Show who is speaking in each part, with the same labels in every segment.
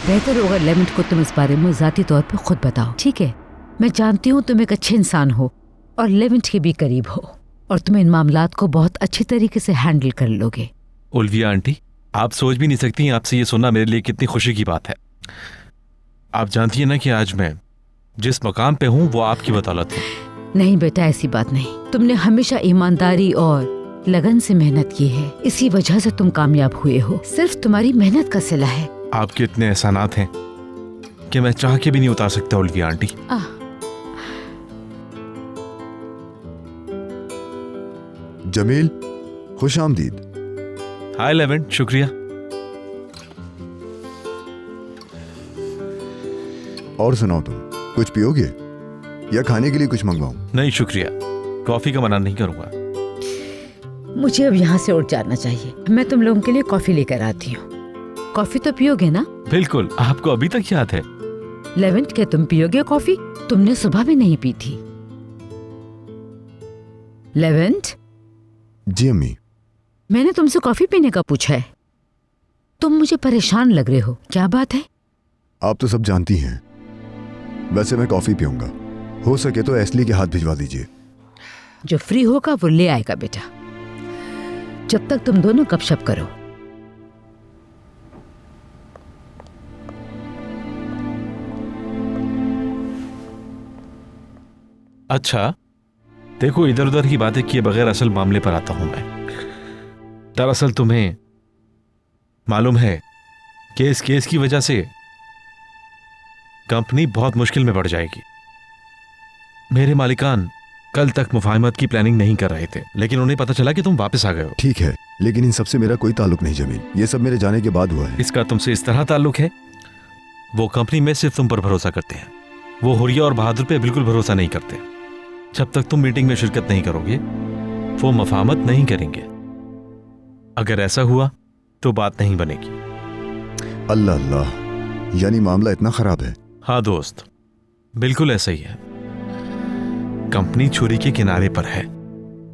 Speaker 1: बेहतर होगा लेवेंट को तुम इस बारे में ज़ाती तौर पे खुद बताओ, ठीक है? मैं जानती हूँ तुम एक अच्छे इंसान हो और लेवेंट के भी करीब हो और तुम इन मामलात को बहुत अच्छी तरीके से हैंडल कर लोगे।
Speaker 2: ओलिविया आंटी, आप सोच भी नहीं सकती आपसे ये सुनना मेरे लिए कितनी खुशी की बात है। आप जानती हैं ना कि आज मैं जिस मकाम पे हूँ वो आपकी बदौलत है।
Speaker 1: नहीं बेटा, ऐसी बात नहीं। तुमने हमेशा ईमानदारी और लगन से मेहनत की है, इसी वजह से तुम कामयाब हुए हो। सिर्फ तुम्हारी मेहनत का सिला है।
Speaker 2: आपके इतने एहसानात हैं कि मैं चाह के भी नहीं उतार सकता ओलिविया आंटी।
Speaker 3: जमील, खुश आमदीद।
Speaker 2: हाय लेवेंट, शुक्रिया।
Speaker 3: और सुनाओ, तुम कुछ पियोगे या खाने के लिए कुछ मंगवाऊं?
Speaker 2: नहीं शुक्रिया, कॉफी का मना नहीं करूंगा।
Speaker 1: मुझे अब यहाँ से उठ जाना चाहिए। मैं तुम लोगों के लिए कॉफी लेकर आती हूँ। कॉफी तो पियोगे ना?
Speaker 2: बिल्कुल, आपको अभी तक याद है।
Speaker 1: लेवेंट, क्या तुम पियोगे कॉफी? तुमने सुबह भी नहीं पी थी। लेवेंट।
Speaker 3: जी अम्मी।
Speaker 1: मैंने तुमसे कॉफी पीने का पूछा है। तुम मुझे परेशान लग रहे हो, क्या बात है?
Speaker 3: आप तो सब जानती हैं। वैसे मैं कॉफी पीऊंगा, हो सके तो एस्ली के हाथ भिजवा दीजिए।
Speaker 1: जो फ्री होगा वो ले आएगा बेटा। जब तक तुम दोनों गपशप करो।
Speaker 2: अच्छा देखो, इधर उधर की बातें किए बगैर असल मामले पर आता हूं मैं। दरअसल तुम्हें मालूम है कि इस केस की वजह से कंपनी बहुत मुश्किल में पड़ जाएगी। मेरे मालिकान कल तक मुफाहमत की प्लानिंग नहीं कर रहे थे, लेकिन उन्हें पता चला कि तुम वापस आ गए हो।
Speaker 3: ठीक है, लेकिन इन सबसे मेरा कोई ताल्लुक नहीं जमील। ये सब मेरे जाने के बाद हुआ है।
Speaker 2: इसका तुमसे इस तरह ताल्लुक है? वो कंपनी में सिर्फ तुम पर भरोसा करते हैं। वो हुरिया और बहादुर पे बिल्कुल भरोसा नहीं करते। जब तक तुम मीटिंग में शिरकत नहीं करोगे वो मुफाहमत नहीं करेंगे। अगर ऐसा हुआ तो बात नहीं बनेगी।
Speaker 3: अल्लाह अल्लाह, यानी मामला इतना खराब है?
Speaker 2: हाँ दोस्त, बिल्कुल ऐसा ही है। कंपनी छुरी के किनारे पर है।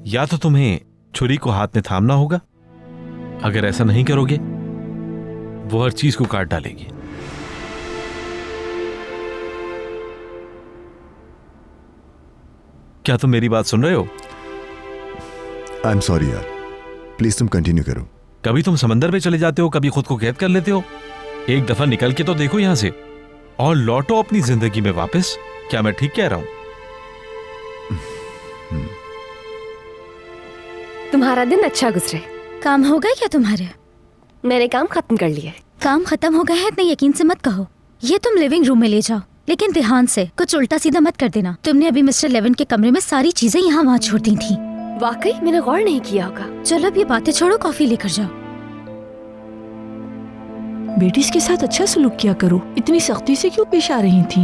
Speaker 2: या तो तुम्हें छुरी को हाथ में थामना होगा, अगर ऐसा नहीं करोगे वो हर चीज को काट डालेगी। क्या तुम मेरी बात सुन रहे हो?
Speaker 3: आई एम सॉरी यार, प्लीज तुम कंटिन्यू करो।
Speaker 2: कभी तुम समंदर पे चले जाते हो, कभी खुद को कैद कर लेते हो। एक दफा निकल के तो देखो यहां से और लौटो अपनी जिंदगी में वापस। क्या मैं ठीक कह रहा हूं?
Speaker 4: तुम्हारा दिन अच्छा गुजरे।
Speaker 5: काम हो गए क्या तुम्हारे?
Speaker 4: मैंने काम खत्म कर लिया।
Speaker 5: काम खत्म हो गया है इतने यकीन से मत कहो। ये तुम लिविंग रूम में ले जाओ, लेकिन ध्यान से, कुछ उल्टा सीधा मत कर देना। तुमने अभी मिस्टर लेवन के कमरे में सारी चीजें यहाँ वहाँ छोड़ दी थी।
Speaker 4: वाकई मैंने गौर नहीं किया होगा।
Speaker 5: चलो अब ये बातें छोड़ो, कॉफी लेकर जाओ।
Speaker 6: बेटी इसके साथ अच्छा सलूक किया करो। इतनी सख्ती से क्यों पेश आ रही थी?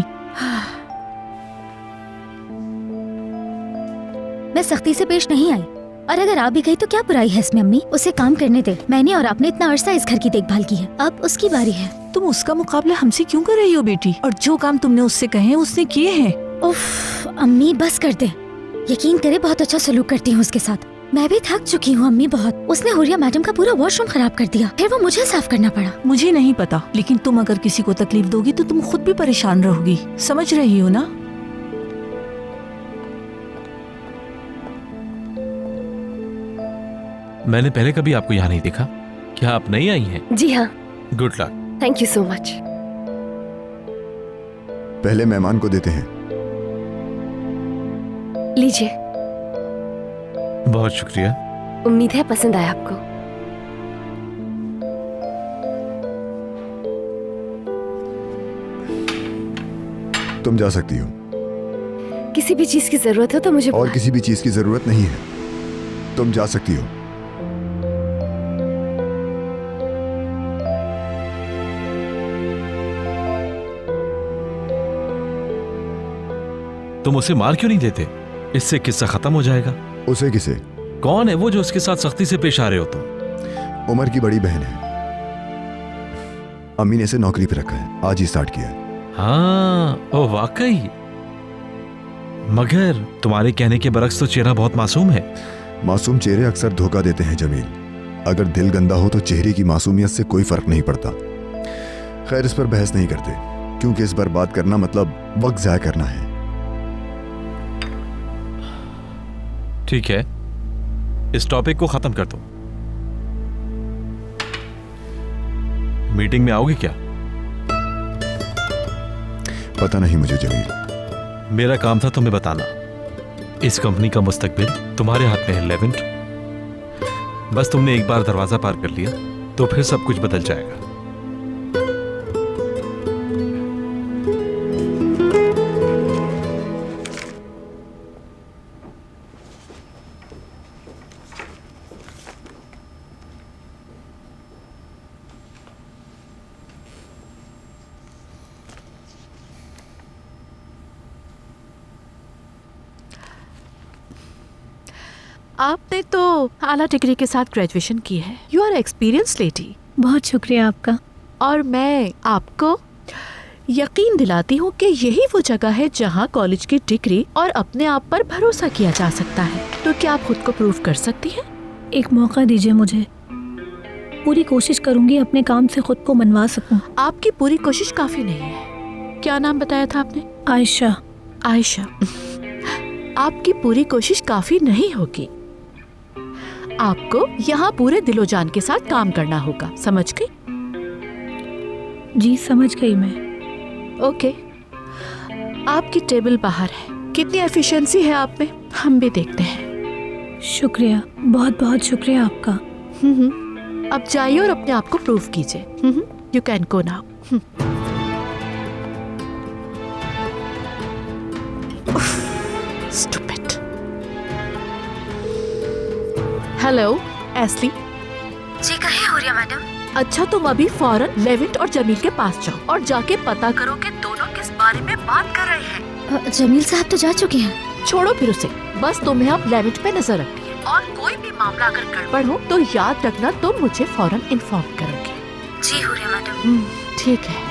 Speaker 5: मैं सख्ती से पेश नहीं आई, और अगर आ भी गई तो क्या बुराई है इसमें अम्मी? उसे काम करने दे। मैंने और आपने इतना अरसा इस घर की देखभाल की है, अब उसकी बारी है।
Speaker 6: तुम उसका मुकाबला हमसे क्यों कर रही हो बेटी? और जो काम तुमने उससे कहे हैं उसने किए हैं।
Speaker 5: उफ अम्मी बस कर दे। यकीन करे बहुत अच्छा सलूक करती हूँ उसके साथ। मैं भी थक चुकी हूँ अम्मी बहुत। उसने हुरिया मैडम का पूरा वॉशरूम खराब कर दिया, फिर वो मुझे साफ करना पड़ा।
Speaker 6: मुझे नहीं पता, लेकिन तुम अगर किसी को तकलीफ दोगी तो तुम खुद भी परेशान रहोगी। समझ रही हो ना?
Speaker 2: मैंने पहले कभी आपको यहाँ नहीं देखा। क्या आप नई आई हैं?
Speaker 4: जी हाँ।
Speaker 2: Good luck.
Speaker 4: Thank you so much.
Speaker 3: पहले मेहमान को देते हैं।
Speaker 4: लीजिए।
Speaker 2: बहुत शुक्रिया।
Speaker 4: उम्मीद है पसंद आया आपको।
Speaker 3: तुम जा सकती हो।
Speaker 4: किसी भी चीज की जरूरत हो तो मुझे
Speaker 3: और किसी भी चीज की जरूरत नहीं है, तुम जा सकती हो।
Speaker 2: तुम उसे मार क्यों नहीं देते? इससे किस्सा खत्म हो जाएगा।
Speaker 3: उसे किसे?
Speaker 2: कौन है वो जो उसके साथ सख्ती से पेश आ रहे हो तुम?
Speaker 3: उमर की बड़ी बहन है। अम्मी ने इसे नौकरी पे रखा है, आज ही स्टार्ट किया है।
Speaker 2: हाँ, ओ वाकई। मगर तुम्हारे कहने के बरक्स तो चेहरा बहुत मासूम है।
Speaker 3: मासूम चेहरे अक्सर धोखा देते हैं जमील। अगर दिल गंदा हो तो चेहरे की मासूमियत से कोई फर्क नहीं पड़ता। खैर, इस पर बहस नहीं करते, क्योंकि इस पर बात करना मतलब वक्त जाया करना है।
Speaker 2: ठीक है, इस टॉपिक को खत्म कर दो। मीटिंग में आओगे क्या?
Speaker 3: पता नहीं मुझे जमील।
Speaker 2: मेरा काम था तुम्हें बताना। इस कंपनी का मुस्तकबिल तुम्हारे हाथ में है लेवेंट। बस तुमने एक बार दरवाजा पार कर लिया तो फिर सब कुछ बदल जाएगा।
Speaker 6: आपने तो आला डिग्री के साथ ग्रेजुएशन की है। You are experience lady.
Speaker 5: बहुत शुक्रिया आपका।
Speaker 6: और मैं आपको यकीन दिलाती हूँ कि यही वो जगह है जहाँ कॉलेज की डिग्री और अपने आप पर भरोसा किया जा सकता है। तो क्या आप खुद को प्रूव कर सकती हैं?
Speaker 5: एक मौका दीजिए मुझे, पूरी कोशिश करूंगी अपने काम से खुद को मनवा सकूं।
Speaker 6: आपकी पूरी कोशिश काफी नहीं है। क्या नाम बताया था आपने?
Speaker 5: आयशा।
Speaker 6: आयशा, आपकी पूरी कोशिश काफी नहीं होगी। आपको यहाँ पूरे दिलो जान के साथ काम करना होगा, समझ गई?
Speaker 5: जी समझ गई मैं।
Speaker 6: ओके, आपकी टेबल बाहर है। कितनी एफिशिएंसी है आप में, हम भी देखते हैं।
Speaker 5: शुक्रिया, बहुत बहुत शुक्रिया आपका।
Speaker 6: अब जाइए और अपने आप को प्रूव कीजिए। You can go now. Stupid. Hello एस्ली।
Speaker 5: जी कहिए हुरिया मैडम।
Speaker 6: अच्छा, तुम अभी फौरन लेविट और जमील के पास जाओ और जाके पता करो कि दोनों किस बारे में बात कर रहे हैं।
Speaker 5: जमील साहब तो जा चुके हैं।
Speaker 6: छोड़ो फिर उसे, बस तुम्हें अब लेविट पे नजर रखनी है और कोई भी मामला अगर गड़बड़ हो तो याद रखना तुम मुझे फौरन इन्फॉर्म करोगे।
Speaker 5: जी हुरिया मैडम।
Speaker 6: ठीक है।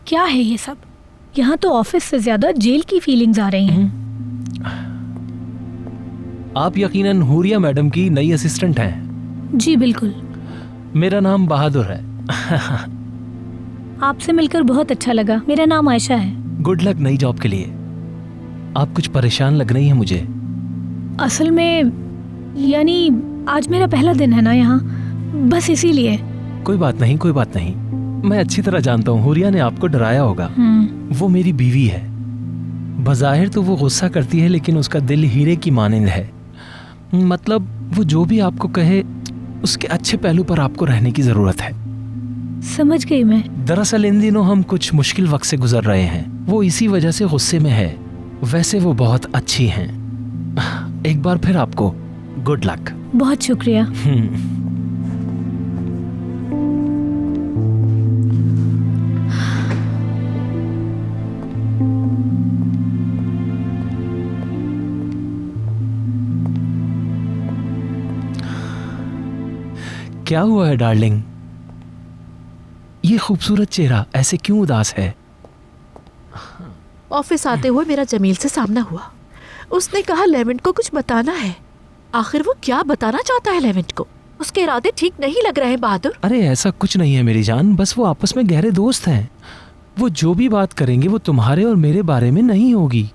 Speaker 5: क्या है ये सब? यहाँ तो ऑफिस से ज्यादा जेल की फीलिंग्स आ रही हैं।
Speaker 7: आप यकीनन हुरिया मैडम की नई असिस्टेंट हैं।
Speaker 5: जी बिल्कुल।
Speaker 7: मेरा नाम बहादुर है।
Speaker 5: आपसे मिलकर बहुत अच्छा लगा। मेरा नाम आयशा है।
Speaker 7: गुड लक नई जॉब के लिए। आप कुछ परेशान लग रही हैं मुझे।
Speaker 5: असल में यानी आज मेरा पहला दिन है ना यहाँ, बस इसीलिए।
Speaker 7: कोई बात नहीं, कोई बात नहीं। मैं अच्छी तरह जानता हूँ हुरिया ने आपको डराया होगा। वो मेरी बीवी है। बज़ाहिर तो वो गुस्सा करती है लेकिन उसका दिल हीरे की मानिंद है। मतलब वो जो भी आपको कहे उसके अच्छे पहलू पर आपको रहने की जरूरत है।
Speaker 5: समझ गई मैं।
Speaker 7: दरअसल इन दिनों हम कुछ मुश्किल वक्त से गुजर रहे हैं। वो इसी वजह से गुस्से में है। वैसे वो बहुत अच्छी हैं। एक बार फिर आपको गुड लक।
Speaker 5: बहुत शुक्रिया।
Speaker 7: क्या हुआ है डार्लिंग? ये खूबसूरत चेहरा ऐसे क्यों उदास है?
Speaker 6: ऑफिस आते हुए मेरा जमील से सामना हुआ। उसने कहा लेवेंट को कुछ बताना है। आखिर वो क्या बताना चाहता है लेवेंट को? उसके इरादे ठीक नहीं लग रहे हैं बहादुर।
Speaker 7: अरे ऐसा कुछ नहीं है मेरी जान, बस वो आपस में गहरे दोस्त हैं। वो जो भी बात करेंगे वो तुम्हारे और मेरे बारे में नहीं होगी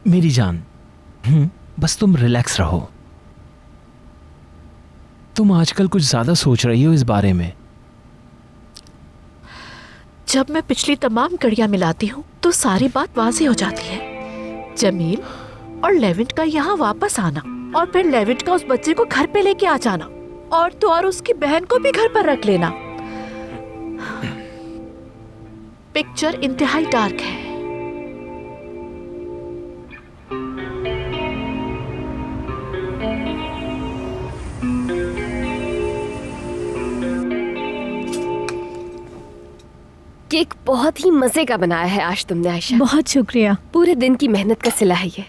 Speaker 7: मेरी जान। बस तुम रिलैक्स रहो। तुम आजकल कुछ ज्यादा सोच रही हो इस बारे में।
Speaker 6: जब मैं पिछली तमाम कड़ियां मिलाती हूँ तो सारी बात वाज़ेह हो जाती है। जमील और लेविट का यहाँ वापस आना और फिर लेविट का उस बच्चे को घर पे लेके आ जाना और तो और उसकी बहन को भी घर पर रख लेना। पिक्चर इंतहाई डार्क है।
Speaker 4: केक बहुत ही मजे का बनाया है आज तुमने आयशा।
Speaker 5: बहुत शुक्रिया।
Speaker 4: पूरे दिन की मेहनत का सिला है ये।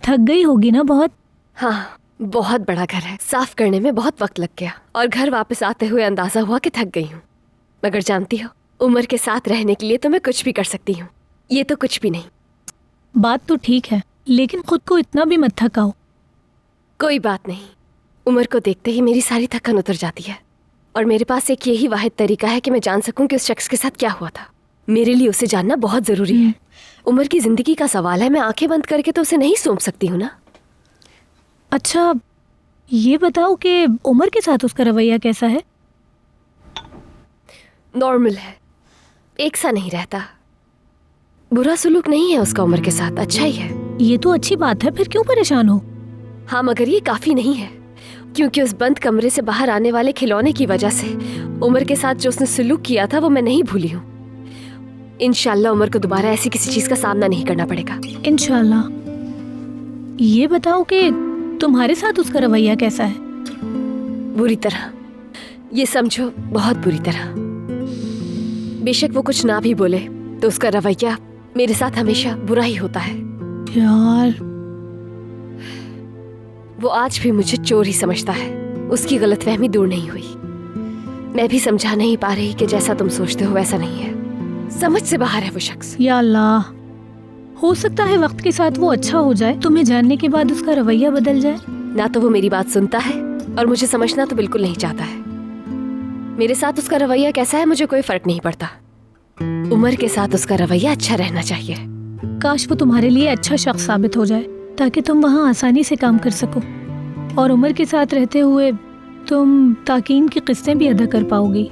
Speaker 5: थक गई होगी ना बहुत?
Speaker 4: हाँ, बहुत बड़ा घर है। साफ करने में बहुत वक्त लग गया और घर वापस आते हुए अंदाजा हुआ कि थक गई हूँ। मगर जानती हो, उमर के साथ रहने के लिए तो मैं कुछ भी कर सकती हूँ। ये तो कुछ भी नहीं।
Speaker 8: बात तो ठीक है, लेकिन खुद को इतना भी मत थकाओ।
Speaker 4: कोई बात नहीं, उमर को देखते ही मेरी सारी थकान उतर जाती है। और मेरे पास एक यही वाहिद तरीका है कि मैं जान सकूं कि उस शख्स के साथ क्या हुआ था। मेरे लिए उसे जानना बहुत जरूरी है। उमर की जिंदगी का सवाल है, मैं आंखें बंद करके तो उसे नहीं सौंप सकती हूँ ना।
Speaker 8: अच्छा, ये बताओ कि उमर के साथ उसका रवैया कैसा है?
Speaker 4: नॉर्मल है, एक सा नहीं रहता। बुरा सुलूक नहीं है उसका उमर के साथ, अच्छा ही है।
Speaker 8: ये तो अच्छी बात है, फिर क्यों परेशान हो?
Speaker 4: हाँ, मगर ये काफी नहीं है, क्योंकि उस बंद कमरे से बाहर आने वाले खिलौने की वजह से उमर के साथ जो उसने सुलूक किया था वो मैं नहीं भूली हूँ। इंशाल्लाह उमर को दोबारा ऐसी किसी चीज का सामना नहीं करना पड़ेगा।
Speaker 8: इंशाल्लाह। ये बताओ कि तुम्हारे साथ उसका रवैया कैसा है?
Speaker 4: बुरी तरह, ये समझो बहुत बुरी तरह। बेशक वो कुछ ना भी बोले तो उसका रवैया मेरे साथ हमेशा बुरा ही होता है।
Speaker 8: यार,
Speaker 4: वो आज भी मुझे चोर ही समझता है। उसकी गलतफहमी दूर नहीं हुई। मैं भी समझा नहीं पा रही कि जैसा तुम सोचते हो वैसा नहीं है। समझ से बाहर है वो शख्स।
Speaker 8: या अल्लाह, हो सकता है वक्त के साथ वो अच्छा हो जाए, तुम्हें जानने के बाद उसका रवैया बदल जाए।
Speaker 4: ना तो वो मेरी बात सुनता है और मुझे समझना तो बिल्कुल नहीं चाहता है। मेरे साथ उसका रवैया कैसा है मुझे कोई फर्क नहीं पड़ता। उमर के साथ उसका रवैया अच्छा रहना चाहिए।
Speaker 8: काश वो तुम्हारे लिए अच्छा शख्स साबित हो जाए ताकि तुम वहाँ आसानी से काम कर सको और उमर के साथ रहते हुए तुम ताकीन की किस्तें भी अदा कर पाओगी।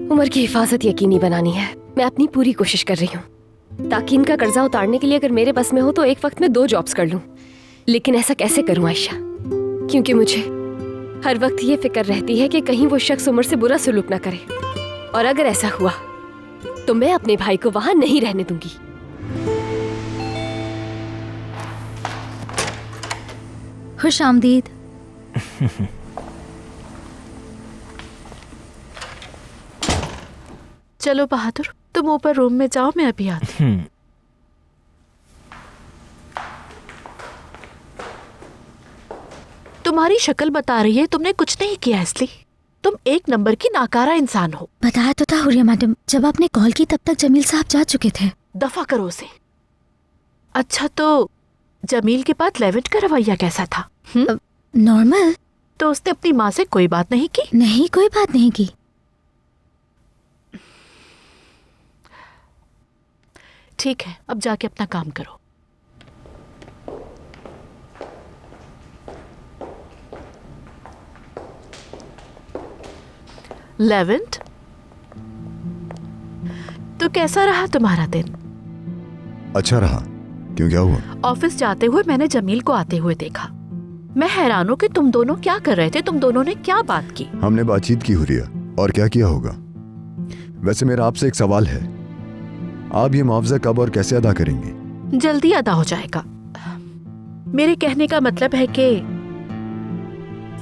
Speaker 4: उमर की हिफाजत यकीनी बनानी है। मैं अपनी पूरी कोशिश कर रही हूँ। ताकीन का कर्जा उतारने के लिए अगर मेरे बस में हो तो एक वक्त में 2 जॉब्स कर लूँ। लेकिन ऐसा कैसे करूँ आयशा? क्योंकि मुझे हर वक्त ये फिक्र रहती है कि कहीं वो शख्स उमर से बुरा सलूक ना करे। और अगर ऐसा हुआ तो मैं अपने भाई को वहां नहीं रहने दूंगी।
Speaker 5: खुश आमदीद।
Speaker 6: चलो बहादुर, तुम ऊपर रूम में जाओ, मैं अभी आती हूँ। तुम्हारी शक्ल बता रही है तुमने कुछ नहीं किया, इसलिए तुम एक नंबर की नाकारा इंसान हो।
Speaker 5: बताया तो था हुरिया मैडम, जब आपने कॉल की तब तक जमील साहब जा चुके थे।
Speaker 6: दफा करो उसे। अच्छा, तो जमील के बाद लेविट का रवैया कैसा था?
Speaker 5: नॉर्मल।
Speaker 6: तो उसने अपनी माँ से कोई बात नहीं की?
Speaker 5: नहीं, कोई बात नहीं की।
Speaker 6: ठीक है, अब जाके अपना काम करो। लेवेंट, तो कैसा रहा तुम्हारा दिन?
Speaker 3: अच्छा रहा। क्यों, क्या हुआ?
Speaker 6: ऑफिस जाते हुए मैंने जमील को आते हुए देखा। मैं हैरान हूँ कि तुम दोनों क्या कर रहे थे। तुम दोनों ने क्या बात की?
Speaker 3: हमने बातचीत की हुरिया, और क्या किया होगा। वैसे मेरा आपसे एक सवाल है, आप ये मुआवजा कब और कैसे अदा करेंगे?
Speaker 6: जल्दी अदा हो जाएगा। मेरे कहने का मतलब है कि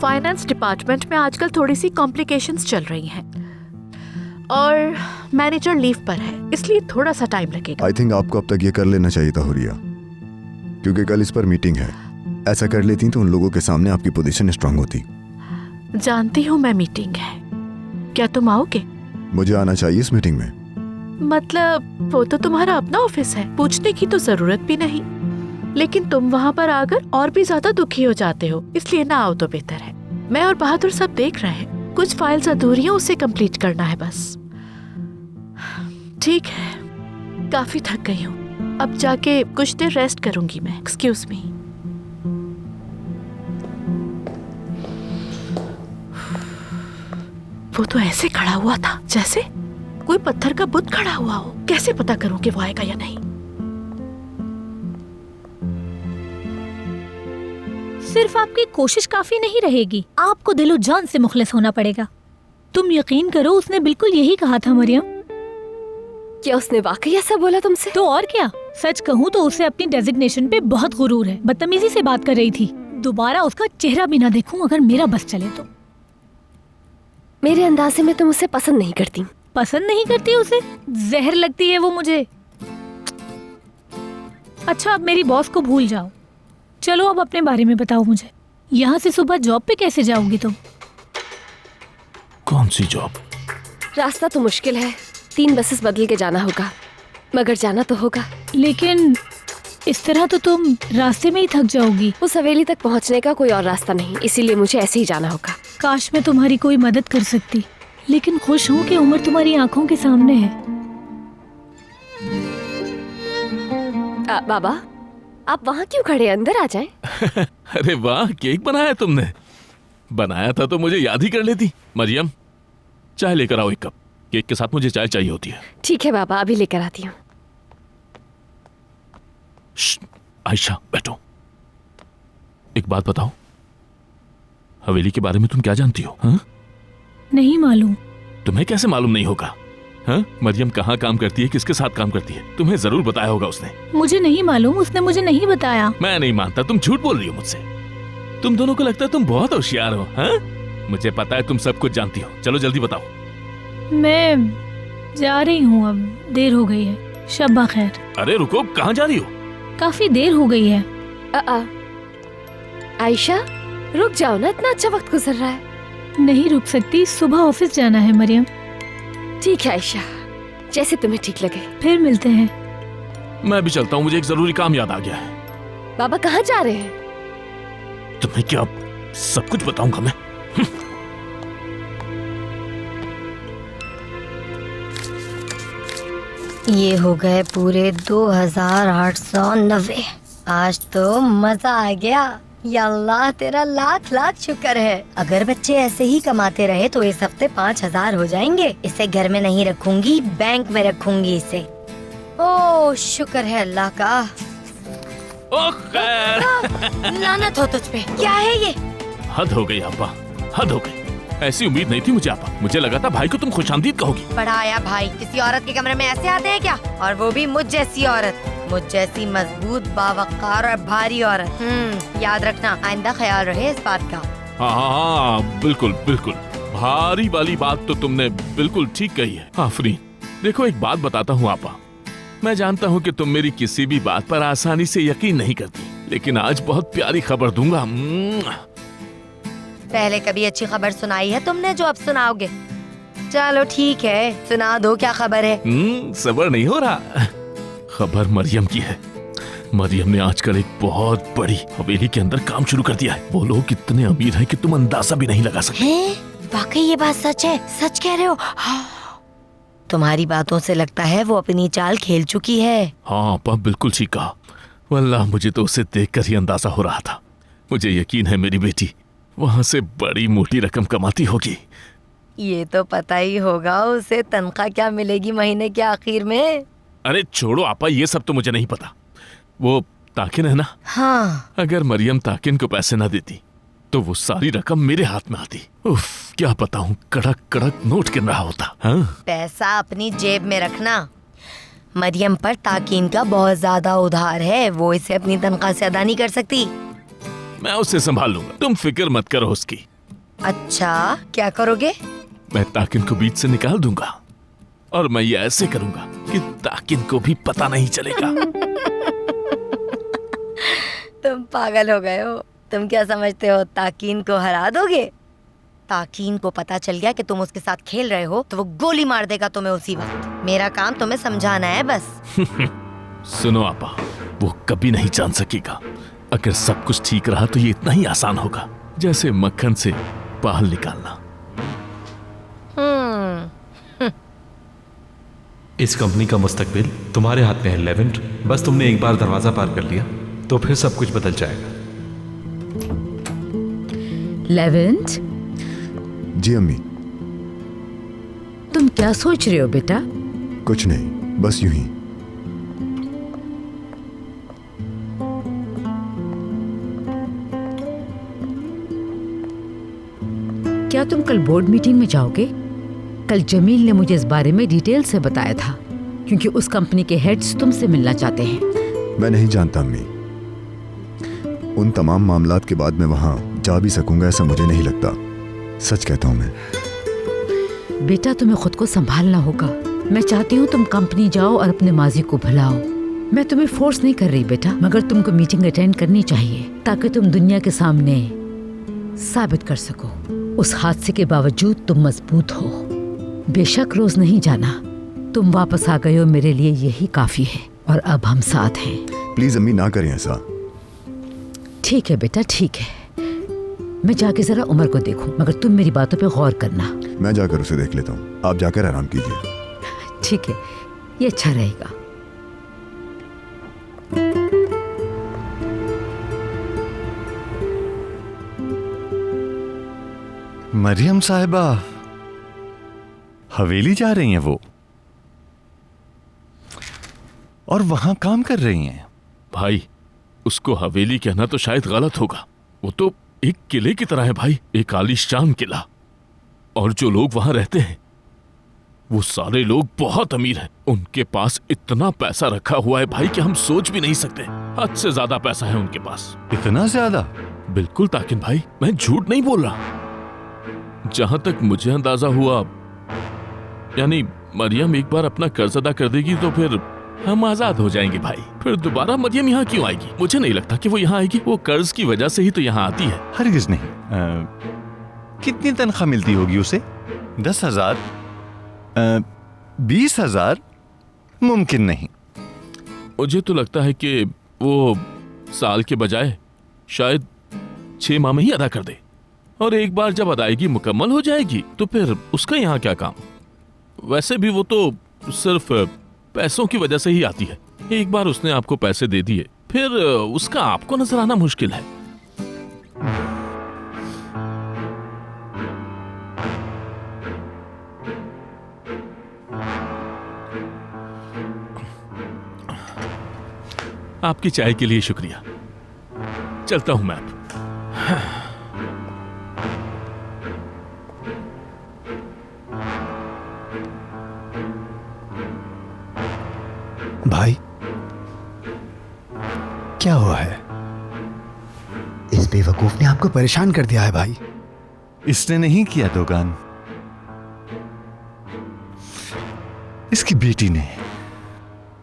Speaker 6: फाइनेंस डिपार्टमेंट में आजकल थोड़ी सी कॉम्प्लिकेशंस चल रही हैं और मैनेजर लीव पर है, इसलिए थोड़ा सा टाइम लगेगा।
Speaker 3: आई थिंक आपको अब तक ये कर लेना चाहिए था हुरिया, क्योंकि कल इस पर मीटिंग है। ऐसा कर लेती तो उन लोगों के सामने आपकी पोजीशन स्ट्रांग होती।
Speaker 6: जानती हूँ मैं मीटिंग है, क्या तुम आओगे?
Speaker 3: मुझे आना चाहिए इस मीटिंग में।
Speaker 6: मतलब वो तो तुम्हारा अपना ऑफिस है, पूछने की तो जरूरत भी नहीं। लेकिन तुम वहाँ पर आकर और भी ज्यादा दुखी हो जाते हो, इसलिए ना आओ तो बेहतर है। मैं और बहादुर सब देख रहे हैं, कुछ फाइल्स अधूरी हैं, उसे कंप्लीट करना है बस। ठीक है, काफी थक गई हूँ, अब जाके कुछ देर रेस्ट करूंगी मैं। Excuse me. वो तो ऐसे खड़ा हुआ था जैसे कोई पत्थर का बुत खड़ा हुआ हो। कैसे पता करूं कि वो आएगा या नहीं?
Speaker 8: सिर्फ आपकी कोशिश काफी नहीं रहेगी, आपको दिलो जान से मुखलिस होना पड़ेगा। तुम यकीन करो, उसने बिल्कुल यही कहा था मरियम।
Speaker 4: क्या उसने वाकई ऐसा बोला तुमसे?
Speaker 8: तो और क्या, सच कहूँ तो उसे अपनी डेजिग्नेशन पे बहुत गुरूर है। बदतमीजी से बात कर रही थी। दोबारा उसका चेहरा भी ना देखूं अगर मेरा बस चले तो।
Speaker 4: मेरे अंदाजे में तुम उसे पसंद नहीं करती।
Speaker 8: पसंद नहीं करती उसे? जहर लगती है वो मुझे। अच्छा, अब मेरी बॉस को भूल जाओ। चलो अब अपने बारे में बताओ मुझे। यहाँ से सुबह जॉब पे कैसे जाओगी तुम?
Speaker 7: कौन सी जॉब?
Speaker 4: रास्ता तो मुश्किल है, 3 बसेस बदल के जाना होगा, मगर जाना तो होगा।
Speaker 8: लेकिन इस तरह तो तुम रास्ते में ही थक जाओगी।
Speaker 4: उस हवेली तक पहुंचने का कोई और रास्ता नहीं, इसीलिए मुझे ऐसे ही जाना होगा।
Speaker 8: काश मैं तुम्हारी कोई मदद कर सकती, लेकिन खुश हूँ कि उमर तुम्हारी आंखों के सामने है।
Speaker 4: बाबा, आप वहाँ क्यों खड़े हैं? अंदर आ जाएं।
Speaker 9: अरे वाह, केक बनाया तुमने। बनाया था तो मुझे याद ही कर लेती। मरियम, चाय लेकर आओ 1 कप। केक के साथ मुझे चाय चाहिए होती है।
Speaker 4: ठीक है बाबा, अभी लेकर आती हूँ।
Speaker 9: आयशा, बैठो। एक बात बताओ, हवेली के बारे में तुम क्या जानती हो? हाँ?
Speaker 8: नहीं मालूम।
Speaker 9: तुम्हें कैसे मालूम नहीं होगा? हाँ? मरियम कहाँ काम करती है, किसके साथ काम करती है? तुम्हें जरूर बताया होगा उसने।
Speaker 8: मुझे नहीं मालूम, उसने मुझे नहीं बताया।
Speaker 9: मैं नहीं मानता, तुम झूठ बोल रही हो मुझसे। तुम दोनों को लगता है तुम बहुत होशियार हो। हाँ? मुझे पता है तुम सब कुछ जानती हो। चलो जल्दी बताओ।
Speaker 8: मैं जा रही हूँ, अब देर हो गई है। शब्बा खैर।
Speaker 9: अरे रुको, कहाँ जा रही हो?
Speaker 8: काफी देर हो गई है।
Speaker 4: आयशा, रुक जाओ ना, इतना अच्छा वक्त गुजर रहा है।
Speaker 8: नहीं रुक सकती, सुबह ऑफिस जाना है मरियम।
Speaker 4: ठीक है आयशा, जैसे तुम्हें ठीक लगे।
Speaker 8: फिर मिलते हैं।
Speaker 9: मैं भी चलता हूँ, मुझे एक जरूरी काम याद आ गया है।
Speaker 4: बाबा कहाँ जा रहे हैं?
Speaker 9: तुम्हें क्या सब कुछ बताऊंगा मैं।
Speaker 5: ये हो गए पूरे 2890। आज तो मजा आ गया। या अल्लाह, तेरा लाख लाख शुक्र है। अगर बच्चे ऐसे ही कमाते रहे तो इस हफ्ते 5000 हो जाएंगे। इसे घर में नहीं रखूंगी, बैंक में रखूंगी इसे। ओ शुक्र है अल्लाह का।
Speaker 9: ओ खैर।
Speaker 5: लानत हो तुझ पे। क्या है ये?
Speaker 9: हद हो गई आपा, हद हो गई। ऐसी उम्मीद नहीं थी मुझे आपा। मुझे लगा था भाई को तुम खुशामदीद कहोगी।
Speaker 5: पढ़ाया भाई, किसी औरत के कमरे में ऐसे आते हैं क्या? और वो भी मुझ जैसी औरत, मुझ जैसी मजबूत, बावकार और भारी औरत। याद रखना, आइंदा ख्याल रहे इस बात का।
Speaker 9: हाँ, बिल्कुल बिल्कुल। भारी वाली बात तो तुमने बिल्कुल ठीक कही है। आफरीन, देखो एक बात बताता हूँ आपा। मैं जानता हूँ कि तुम मेरी किसी भी बात पर आसानी से यकीन नहीं करती, लेकिन आज बहुत प्यारी खबर दूंगा।
Speaker 5: पहले कभी अच्छी खबर सुनाई है तुमने जो अब सुनाओगे? चलो ठीक है, सुना दो, क्या खबर है?
Speaker 9: सबर नहीं हो रहा। खबर मरियम की है। मरियम ने आजकल एक बहुत बड़ी हवेली के अंदर काम शुरू कर दिया है। वो लोग इतने अमीर हैं कि तुम अंदाजा भी नहीं लगा सकते।
Speaker 5: वाकई ये बात सच है? सच कह रहे हो? तुम्हारी बातों से लगता है वो अपनी चाल खेल चुकी है।
Speaker 9: हाँ आपा, बिल्कुल ठीक कहा। वल्लाह मुझे तो उसे देखकर ही अंदाजा हो रहा था। मुझे यकीन है मेरी बेटी वहाँ से बड़ी मोटी रकम कमाती होगी।
Speaker 5: ये तो पता ही होगा उसे तनख्वाह क्या मिलेगी महीने के आखिर में।
Speaker 9: अरे छोड़ो आपा, ये सब तो मुझे नहीं पता। वो ताकिन है ना?
Speaker 5: हाँ।
Speaker 9: अगर मरियम ताकिन को पैसे ना देती तो वो सारी रकम मेरे हाथ में आती। उफ, क्या बताऊं, कड़क कड़क नोट गिन रहा होता। हाँ?
Speaker 5: पैसा अपनी जेब में रखना। मरियम पर ताकिन का बहुत ज्यादा उधार है, वो इसे अपनी तनख्वाह से अदा नहीं कर सकती।
Speaker 9: मैं उसे संभाल लूंगा, तुम फिक्र मत करो उसकी।
Speaker 5: अच्छा, क्या करोगे?
Speaker 9: मैं ताकिन को बीच से निकाल दूंगा और मैं ये ऐसे करूंगा कि ताकिन को भी पता नहीं चलेगा।
Speaker 5: तुम पागल हो गए हो। तुम क्या समझते हो ताकीन को हरा दोगे? ताकीन को पता चल गया कि तुम उसके साथ खेल रहे हो तो वो गोली मार देगा तुम्हें उसी वक्त। मेरा काम तुम्हें समझाना है बस।
Speaker 9: सुनो आपा, वो कभी नहीं जान सकेगा। अगर सब कुछ ठीक रहा तो ये इतना ही आसान होगा जैसे मक्खन से पाल निकालना।
Speaker 2: इस कंपनी का मुस्तकबिल तुम्हारे हाथ में है लेवेंट। बस तुमने एक बार दरवाजा पार कर लिया तो फिर सब कुछ बदल जाएगा।
Speaker 1: लेवेंट,
Speaker 3: जी अम्मी।
Speaker 1: तुम क्या सोच रहे हो बेटा?
Speaker 3: कुछ नहीं, बस यूं ही।
Speaker 1: क्या तुम कल बोर्ड मीटिंग में जाओगे? कल जमील ने मुझे इस बारे में डिटेल से बताया था, क्योंकि उस कंपनी के हेड्स तुमसे मिलना चाहते हैं।
Speaker 3: मैं नहीं जानता अम्मी, उन तमाम मामलात के बाद मैं वहां जा भी सकूंगा ऐसा मुझे नहीं लगता। सच कहता हूं मैं।
Speaker 1: बेटा, तुम्हें खुद को संभालना होगा। मैं चाहती हूँ तुम कंपनी जाओ और अपने माजी को भुलाओ। मैं तुम्हें फोर्स नहीं कर रही बेटा, मगर तुमको मीटिंग अटेंड करनी चाहिए ताकि तुम दुनिया के सामने साबित कर सको उस हादसे के बावजूद तुम मजबूत हो। बेशक रोज नहीं जाना, तुम वापस आ गए हो, मेरे लिए यही काफी है। और अब हम साथ हैं।
Speaker 3: प्लीज अम्मी ना करें ऐसा।
Speaker 1: ठीक है बेटा, ठीक है। मैं जाके जरा उमर को देखूं, मगर तुम मेरी बातों पे गौर करना।
Speaker 3: मैं जाकर उसे देख लेता हूँ, आप जाकर आराम कीजिए।
Speaker 1: ठीक है, ये अच्छा रहेगा।
Speaker 10: मरियम साहिबा हवेली जा रही हैं वो, और वहां काम कर रही हैं।
Speaker 9: भाई, उसको हवेली कहना तो शायद गलत होगा। वो तो एक किले की तरह है भाई, एक आलीशान किला। और जो लोग वहां रहते हैं वो सारे लोग बहुत अमीर हैं। उनके पास इतना पैसा रखा हुआ है भाई कि हम सोच भी नहीं सकते। हद से ज्यादा पैसा है उनके पास।
Speaker 10: इतना ज्यादा?
Speaker 9: बिल्कुल ताकिन भाई, मैं झूठ नहीं बोल रहा। जहां तक मुझे अंदाजा हुआ, यानी मरियम एक बार अपना कर्ज अदा कर देगी तो फिर हम आजाद हो जाएंगे भाई। फिर दोबारा मरियम यहाँ क्यों आएगी? मुझे नहीं लगता कि वो यहाँ आएगी। वो कर्ज की वजह से ही तो यहाँ आती है।
Speaker 10: हरगिज नहीं। कितनी तनख्वाह मिलती होगी उसे? 10,000? 20,000? मुमकिन नहीं।
Speaker 9: मुझे तो लगता है कि वो साल के बजाय शायद 6 माह में ही अदा कर दे, और एक बार जब अदायगी मुकम्मल हो जाएगी तो फिर उसका यहाँ क्या काम। वैसे भी वो तो सिर्फ पैसों की वजह से ही आती है। एक बार उसने आपको पैसे दे दिए, फिर उसका आपको नजर आना मुश्किल है। आपकी चाय के लिए शुक्रिया। चलता हूं मैं अब।
Speaker 11: भाई, क्या हुआ है? इस बेवकूफ ने आपको परेशान कर दिया है भाई।
Speaker 10: इसने नहीं किया दोगान, इसकी बेटी ने,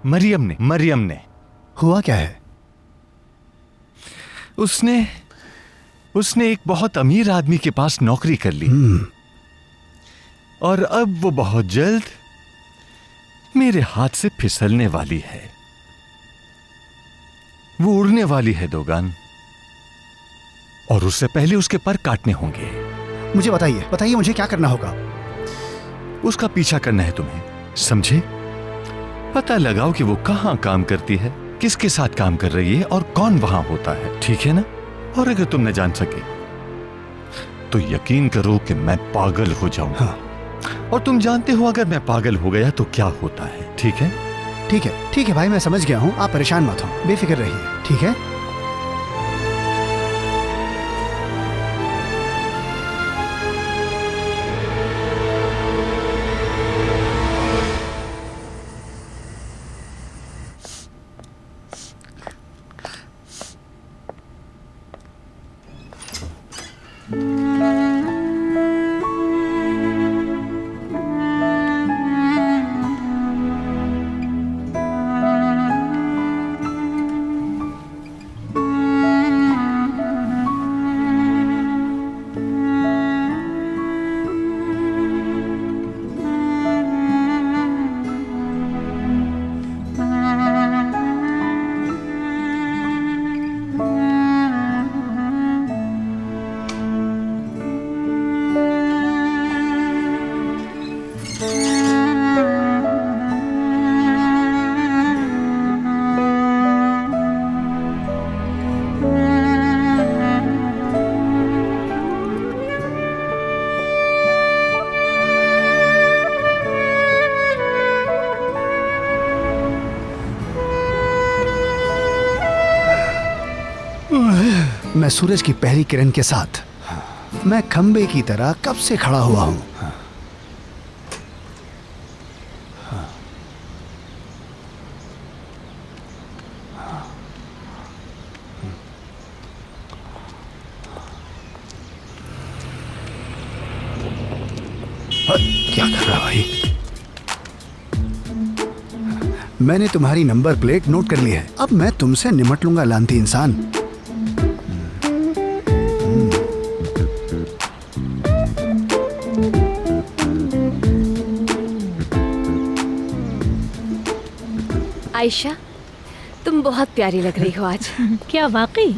Speaker 10: मरियम ने।
Speaker 11: हुआ क्या है?
Speaker 10: उसने एक बहुत अमीर आदमी के पास नौकरी कर ली, और अब वो बहुत जल्द मेरे हाथ से फिसलने वाली है। वो उड़ने वाली है दोगान, और उससे पहले उसके पर काटने होंगे।
Speaker 11: मुझे बताइए मुझे क्या करना होगा?
Speaker 10: उसका पीछा करना है तुम्हें, समझे? पता लगाओ कि वो कहां काम करती है, किसके साथ काम कर रही है, और कौन वहां होता है, ठीक है ना? और अगर तुम न जान सके तो यकीन करो कि मैं पागल हो जाऊंगा।
Speaker 11: हाँ।
Speaker 10: और तुम जानते हो अगर मैं पागल हो गया तो क्या होता है, ठीक है?
Speaker 11: ठीक है भाई, मैं समझ गया हूँ। आप परेशान मत हो, बेफिक्र रहिए, ठीक है? मैं सूरज की पहली किरण के साथ, मैं खंबे की तरह कब से खड़ा हुआ हूं। क्या कर रहा भाई? मैंने तुम्हारी नंबर प्लेट नोट कर ली है, अब मैं तुमसे निमट लूंगा लानती इंसान।
Speaker 4: आयशा, तुम बहुत प्यारी लग रही हो आज।
Speaker 8: क्या वाकई?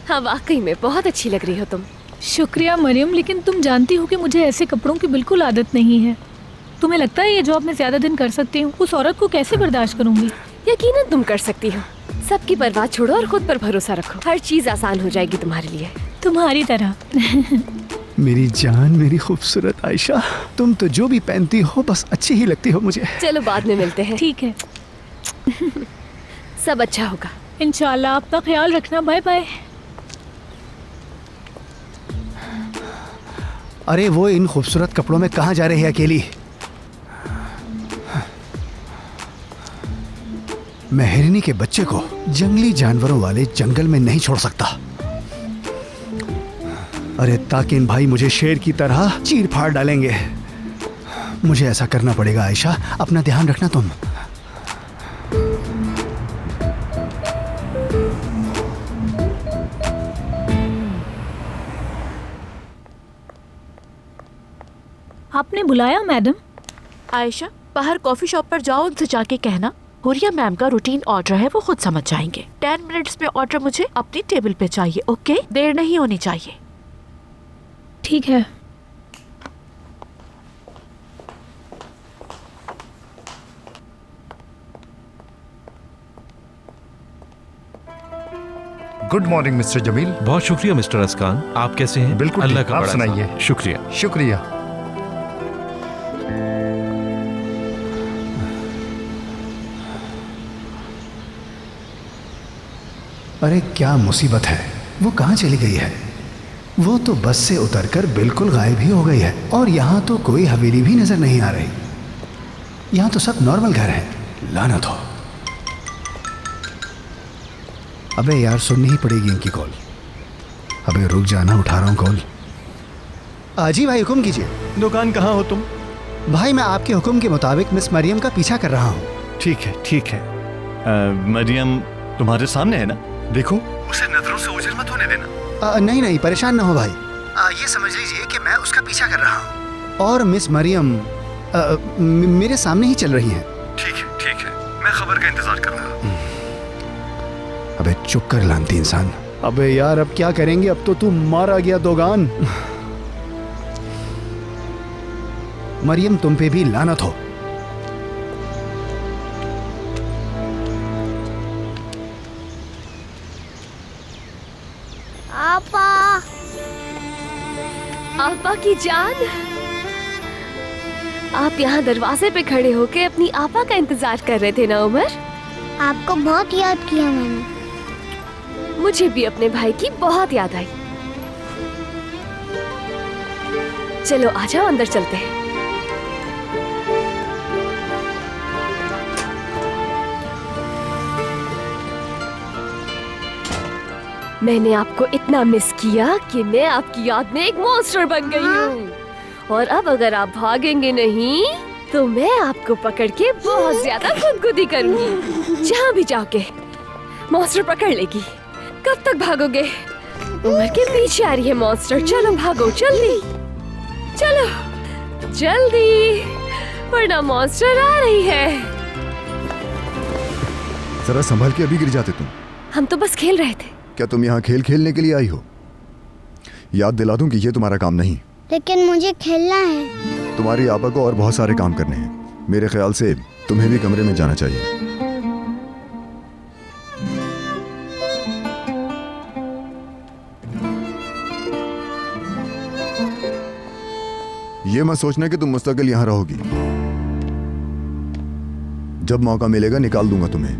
Speaker 4: हाँ वाकई में बहुत अच्छी लग रही हो तुम।
Speaker 8: शुक्रिया मरियम, लेकिन तुम जानती हो कि मुझे ऐसे कपड़ों की बिल्कुल आदत नहीं है। तुम्हें लगता है ये जॉब मैं ज्यादा दिन कर सकती हूँ? उस औरत को कैसे बर्दाश्त करूंगी?
Speaker 4: यकीनन तुम कर सकती हो। सबकी परवाह छोड़ो और खुद पर भरोसा रखो, हर चीज आसान हो जाएगी तुम्हारे लिए।
Speaker 8: तुम्हारी तरह।
Speaker 11: मेरी जान, मेरी खूबसूरत आयशा, तुम तो जो भी पहनती हो बस अच्छी ही लगती हो मुझे।
Speaker 4: चलो बाद में मिलते हैं।
Speaker 8: ठीक है।
Speaker 4: सब अच्छा होगा
Speaker 8: इंशाल्लाह। अपना ख्याल रखना। Bye bye.
Speaker 11: अरे वो इन खूबसूरत कपड़ों में कहाँ जा रही है अकेली? मैं हिरनी के बच्चे को जंगली जानवरों वाले जंगल में नहीं छोड़ सकता। अरे ताकिन भाई मुझे शेर की तरह चीर फाड़ डालेंगे। मुझे ऐसा करना पड़ेगा आयशा, अपना ध्यान रखना तुम।
Speaker 8: आपने बुलाया मैडम?
Speaker 6: आयशा, बाहर कॉफी शॉप पर जाओ, उनसे जाके कहना हुरिया मैम का रूटीन ऑर्डर है, वो खुद समझ जाएंगे। 10 मिनट्स में ऑर्डर मुझे अपनी टेबल पे चाहिए। ओके, देर नहीं होनी चाहिए।
Speaker 8: ठीक है।
Speaker 12: Good morning mister Jamil.
Speaker 2: बहुत शुक्रिया मिस्टर अस्कान, आप कैसे हैं?
Speaker 12: बिल्कुल
Speaker 2: अल्लाह
Speaker 12: ठीक,
Speaker 2: का
Speaker 12: आप
Speaker 2: बड़ा
Speaker 12: सुनाइए।
Speaker 2: एहसान। शुक्रिया।
Speaker 12: शुक्रिया।
Speaker 11: अरे क्या मुसीबत है, वो कहाँ चली गई है? वो तो बस से उतरकर बिल्कुल गायब ही हो गई है। और यहाँ तो कोई हवेली भी नजर नहीं आ रही। यहाँ तो सब नॉर्मल घर है। लानत हो। अबे यार, सुननी ही पड़ेगी इनकी कॉल। अबे रुक जाना, उठा रहा हूँ कॉल। जी भाई हुक्म कीजिए।
Speaker 10: दुकान कहाँ हो तुम?
Speaker 11: भाई मैं आपके हुक्म के मुताबिक मिस मरियम का पीछा कर रहा हूँ।
Speaker 10: ठीक है ठीक है। मरियम तुम्हारे सामने है ना? देखो उसे नजरों से ओझल मत होने देना।
Speaker 11: नहीं नहीं, परेशान ना हो भाई। ये समझ लीजिए कि मैं उसका पीछा कर रहा हूँ और मिस मरियम मेरे सामने ही चल रही हैं।
Speaker 10: ठीक है, मैं खबर का इंतजार करूंगा।
Speaker 11: अबे चुप कर लानती इंसान। अबे यार अब क्या करेंगे? अब तो तू मारा गया दोगान। मरियम तुम पे भी लानत हो।
Speaker 13: आपा,
Speaker 4: आपा की जान, आप यहाँ दरवाजे पे खड़े होके अपनी आपा का इंतजार कर रहे थे ना उमर?
Speaker 13: आपको बहुत याद किया मैंने।
Speaker 4: मुझे भी अपने भाई की बहुत याद आई। चलो आ जाओ, अंदर चलते हैं। मैंने आपको इतना मिस किया कि मैं आपकी याद में एक मॉन्स्टर बन गई हूँ। और अब अगर आप भागेंगे नहीं तो मैं आपको पकड़ के बहुत ज्यादा गुदगुदी करूंगी। जहाँ भी जाओगे मॉन्स्टर पकड़ लेगी। कब तक भागोगे? उमर के पीछे आ रही है मॉन्स्टर। चलो भागो, जल्दी चलो जल्दी, वरना मॉन्स्टर आ रही है।
Speaker 3: जरा संभल के, अभी गिर जाते तुम।
Speaker 4: हम तो बस खेल रहे थे।
Speaker 3: क्या तुम यहाँ खेल खेलने के लिए आई हो? याद दिला दूं कि ये तुम्हारा काम नहीं।
Speaker 13: लेकिन मुझे खेलना है।
Speaker 3: तुम्हारी आपा को और बहुत सारे काम करने हैं। मेरे ख्याल से तुम्हें भी कमरे में जाना चाहिए। ये मत सोचना कि तुम मुस्तकिल यहाँ रहोगी। जब मौका मिलेगा निकाल दूंगा तुम्हें।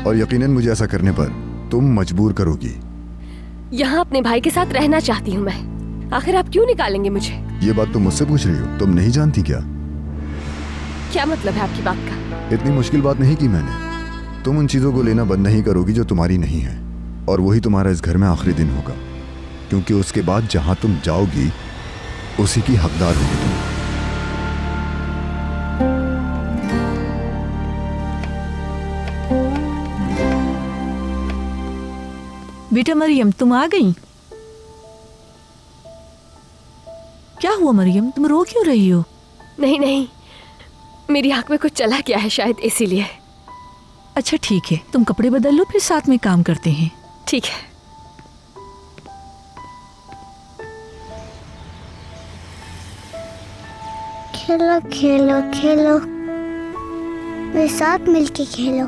Speaker 3: और यकीनन मुझे ऐसा करने पर तुम मजबूर करोगी।
Speaker 4: यहाँ अपने भाई के साथ रहना चाहती हूँ मैं। आखिर आप क्यों निकालेंगे मुझे?
Speaker 3: ये बात तुम मुझसे पूछ रही हो? तुम नहीं जानती क्या?
Speaker 4: क्या मतलब है आपकी बात का?
Speaker 3: इतनी मुश्किल बात नहीं की मैंने। तुम उन चीजों को लेना बंद नहीं करोगी जो तुम्हारी नहीं है, और वही तुम्हारा इस घर में आखिरी दिन होगा। क्योंकि उसके बाद जहां तुम जाओगी उसी की हकदार होगी तुम।
Speaker 6: बेटा मरियम, तुम आ गई? क्या हुआ मरियम, तुम रो क्यों रही हो?
Speaker 4: नहीं नहीं, मेरी आंख में कुछ चला गया है शायद, इसीलिए।
Speaker 14: अच्छा ठीक है, तुम कपड़े बदल लो, फिर साथ में काम करते हैं।
Speaker 4: ठीक है।
Speaker 13: खेलो खेलो खेलो, मेरे साथ मिलके खेलो।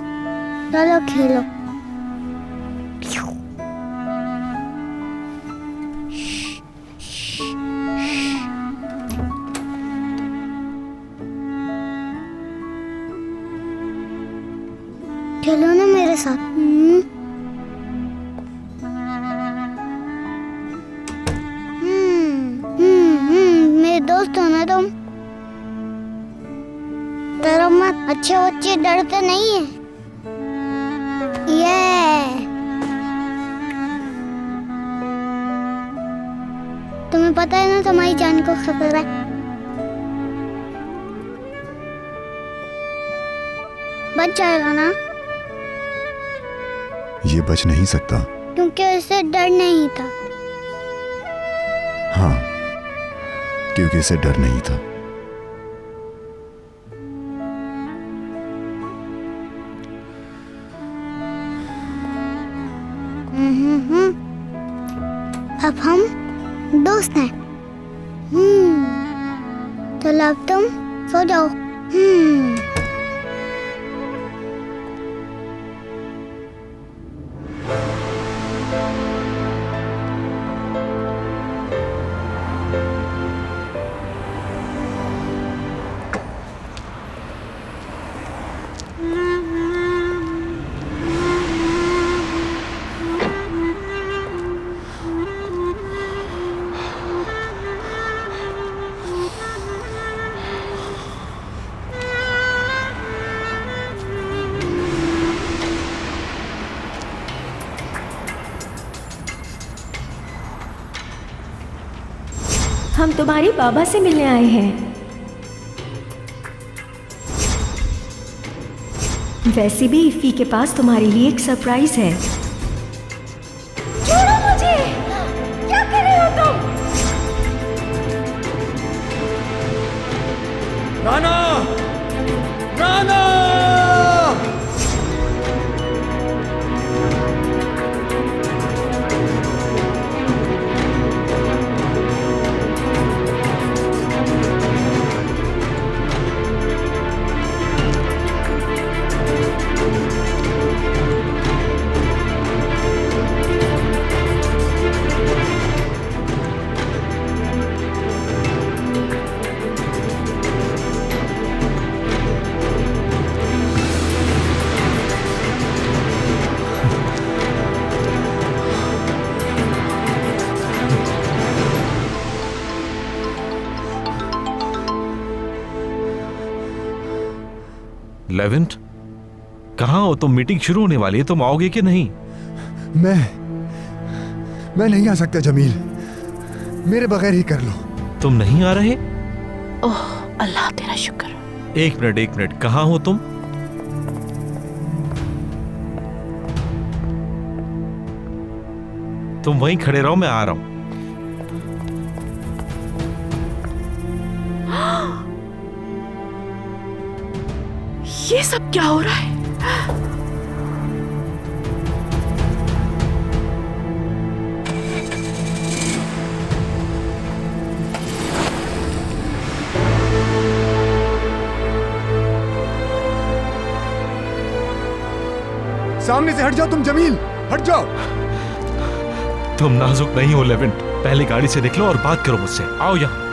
Speaker 13: चलो खेलो। खेलो ना मेरे साथ। मेरे दोस्त हो ना तुम। डरो मत, अच्छे बच्चे डरते नहीं है। तुम्हें पता है ना तुम्हारी जान को खतरा है। बच जाएगा ना?
Speaker 3: ये बच नहीं सकता।
Speaker 13: क्योंकि उसे डर नहीं था।
Speaker 3: हाँ, क्योंकि इसे डर नहीं था।
Speaker 13: अब हम दोस्त हैं। चलो अब तुम सो जाओ।
Speaker 8: हम तुम्हारे बाबा से मिलने आए हैं। वैसे भी इफ़ी के पास तुम्हारे लिए एक सरप्राइज है। छोड़ो मुझे! क्या कर रहे हो तुम?
Speaker 15: राना! राना!
Speaker 2: लेवेंट, कहाँ हो तुम? मीटिंग शुरू होने वाली है, तुम आओगे कि नहीं?
Speaker 3: मैं नहीं आ सकता जमील, मेरे बगैर ही कर लो।
Speaker 2: तुम नहीं आ रहे?
Speaker 6: ओह अल्लाह तेरा शुक्र।
Speaker 2: एक मिनट, कहाँ हो तुम? तुम वहीं खड़े रहो, मैं आ रहा हूं।
Speaker 6: ये सब क्या हो रहा है?
Speaker 3: सामने से हट जाओ तुम जमील, हट जाओ।
Speaker 2: तुम नाजुक नहीं हो लेवेंट, पहले गाड़ी से निकलो और बात करो मुझसे। आओ यहां।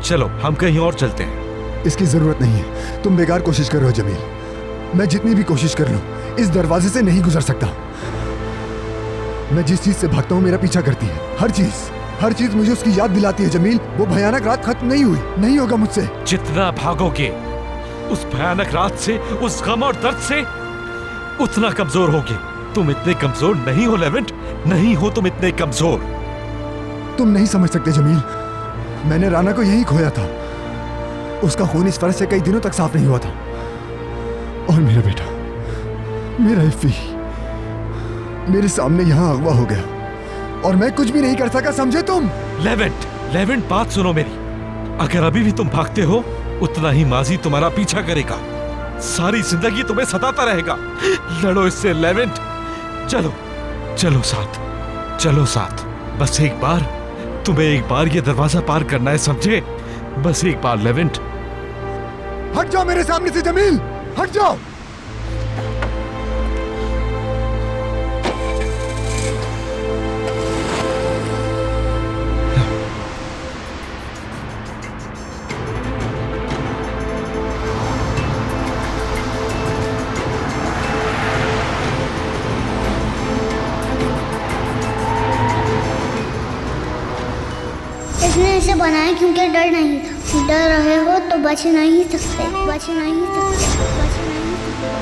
Speaker 2: चलो हम कहीं और चलते हैं।
Speaker 3: इसकी जरूरत नहीं है, तुम बेकार कोशिश कर रहे हो जमील। मैं जितनी भी कोशिश कर लूं इस दरवाजे से नहीं गुजर सकता। मैं जिस चीज से भागता हूं मेरा पीछा करती है, हर चीज मुझे उसकी याद दिलाती है जमील। वो भयानक रात खत्म नहीं हुई, नहीं होगा मुझसे।
Speaker 2: जितना भागोगे उस भयानक रात से, उस गम और दर्द से, उतना कमजोर होगे। तुम इतने कमजोर नहीं हो लेवेंट, नहीं हो तुम इतने कमजोर।
Speaker 3: तुम नहीं समझ सकते जमील, मैंने राना को यही खोया था। उसका खून इस फर्श से कई दिनों तक साफ नहीं हुआ था। और मेरा बेटा, मेरा इफ़ी मेरे सामने यहां अगवा हो गया और मैं कुछ भी नहीं कर सका, समझे तुम?
Speaker 2: लेवेंट, बात सुनो मेरी। अगर अभी भी तुम भागते हो, उतना ही माजी तुम्हारा पीछा करेगा। सारी जिंदगी तुम्हें सताता रहेगा। लड़ो इससे लेवेंट। चलो चलो साथ, चलो साथ। बस एक बार, तुम्हें एक बार ये दरवाजा पार करना है, समझे? बस एक बार लेवेंट।
Speaker 3: हट जाओ मेरे सामने से जमील, हट जाओ।
Speaker 13: इसने इसे बनाया क्योंकि डर नहीं था। डर रहे हो तो बच नहीं सकते, बच नहीं सकते, बच नहीं सकते।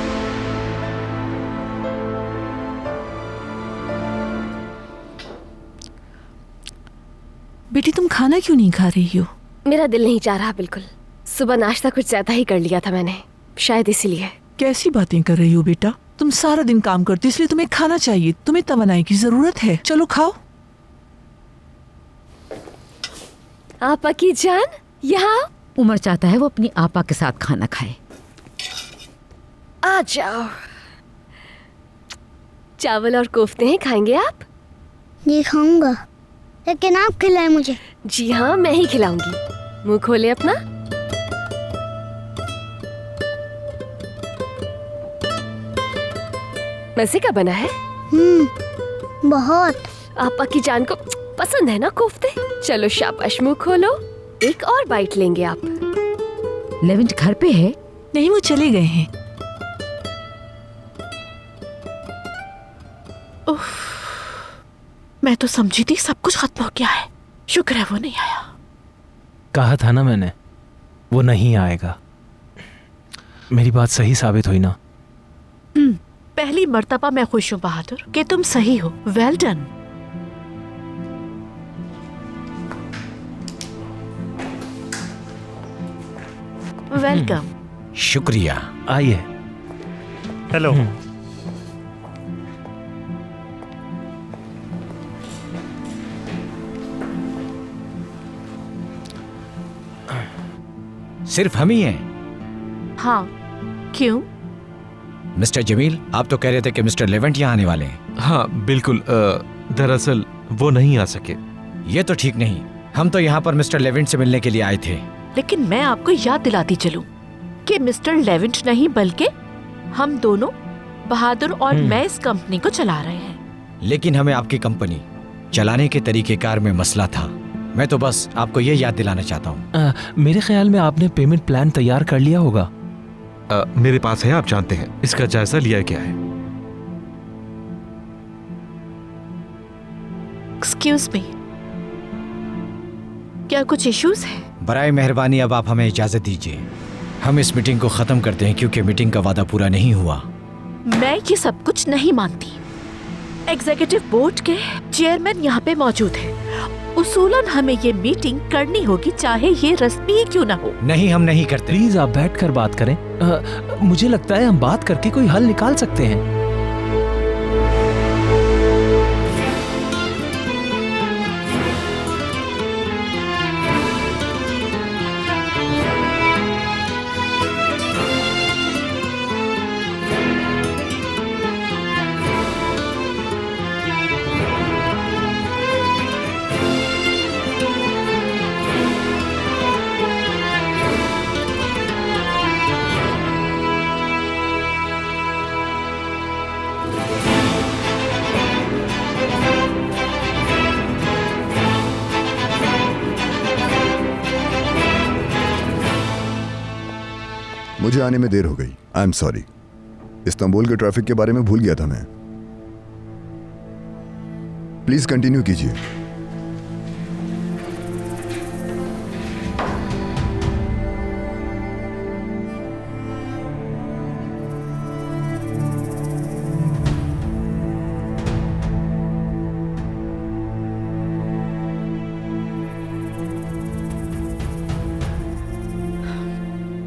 Speaker 14: बेटी तुम खाना क्यों नहीं खा रही हो?
Speaker 4: मेरा दिल नहीं चाह रहा बिल्कुल। सुबह नाश्ता कुछ ज्यादा ही कर लिया था मैंने, शायद इसीलिए।
Speaker 14: कैसी बातें कर रही हो बेटा? तुम सारा दिन काम करती हो, इसलिए तुम्हें खाना चाहिए। तुम्हें तमन्नाई की जरूरत है। चलो खाओ।
Speaker 4: आपा की जान, यहाँ
Speaker 1: उमर चाहता है वो अपनी आपा के साथ खाना खाए।
Speaker 4: आ जाओ। चावल और कोफ्ते हैं, खाएंगे आप?
Speaker 13: जी खाऊंगा, लेकिन आप खिलाएं मुझे।
Speaker 4: जी हाँ, मैं ही खिलाऊंगी। मुंह खोले अपना। मजे का बना है?
Speaker 13: बहुत।
Speaker 4: आपा की जान को पसंद है ना कोफ्ते? चलो शाबाश, मुंह खोलो। एक और बाइट लेंगे आप।
Speaker 1: लेवेंट घर पे है?
Speaker 14: नहीं, वो चले गए हैं।
Speaker 6: उफ, मैं तो समझी थी सब कुछ खत्म हो गया है। शुक्र है वो नहीं आया।
Speaker 7: कहा था ना मैंने, वो नहीं आएगा। मेरी बात सही साबित हुई ना।
Speaker 6: पहली मर्तबा मैं खुश हूँ बहादुर कि तुम सही हो। Well done. वेलकम।
Speaker 16: शुक्रिया।
Speaker 7: आइए।
Speaker 16: हेलो। सिर्फ हम ही हैं?
Speaker 6: हाँ, क्यों?
Speaker 16: मिस्टर जमील, आप तो कह रहे थे कि मिस्टर लेवेंट यहाँ आने वाले हैं।
Speaker 2: हाँ बिल्कुल, दरअसल वो नहीं आ सके।
Speaker 16: ये तो ठीक नहीं। हम तो यहाँ पर मिस्टर लेवेंट से मिलने के लिए आए थे।
Speaker 6: लेकिन मैं आपको याद दिलाती चलूं कि मिस्टर लेवेंट नहीं बल्कि हम दोनों, बहादुर और मैं, इस कंपनी को चला रहे हैं।
Speaker 16: लेकिन हमें आपकी कंपनी चलाने के तरीकेकार में मसला था। मैं तो बस आपको ये याद दिलाना चाहता हूँ।
Speaker 7: मेरे ख्याल में आपने पेमेंट प्लान तैयार कर लिया होगा।
Speaker 2: मेरे पास है, आप जानते हैं। इसका जायजा लिया क्या है?
Speaker 6: एक्सक्यूज मी, क्या कुछ इश्यूज है?
Speaker 16: बराए मेहरबानी अब आप हमें इजाजत दीजिए। हम इस मीटिंग को खत्म करते हैं क्योंकि मीटिंग का वादा पूरा नहीं हुआ।
Speaker 6: मैं ये सब कुछ नहीं मानती। एग्जीक्यूटिव बोर्ड के चेयरमैन यहाँ पे मौजूद है। उसूलन हमें ये मीटिंग करनी होगी, चाहे ये रस्मी ही क्यों ना हो।
Speaker 16: नहीं, हम नहीं करते।
Speaker 7: प्लीज आप बैठकर बात करें। मुझे लगता है हम बात करके कोई हल निकाल सकते हैं।
Speaker 3: मुझे आने में देर हो गई। I am sorry. इस्तांबुल के ट्रैफिक के बारे में भूल गया था मैं। प्लीज कंटिन्यू कीजिए।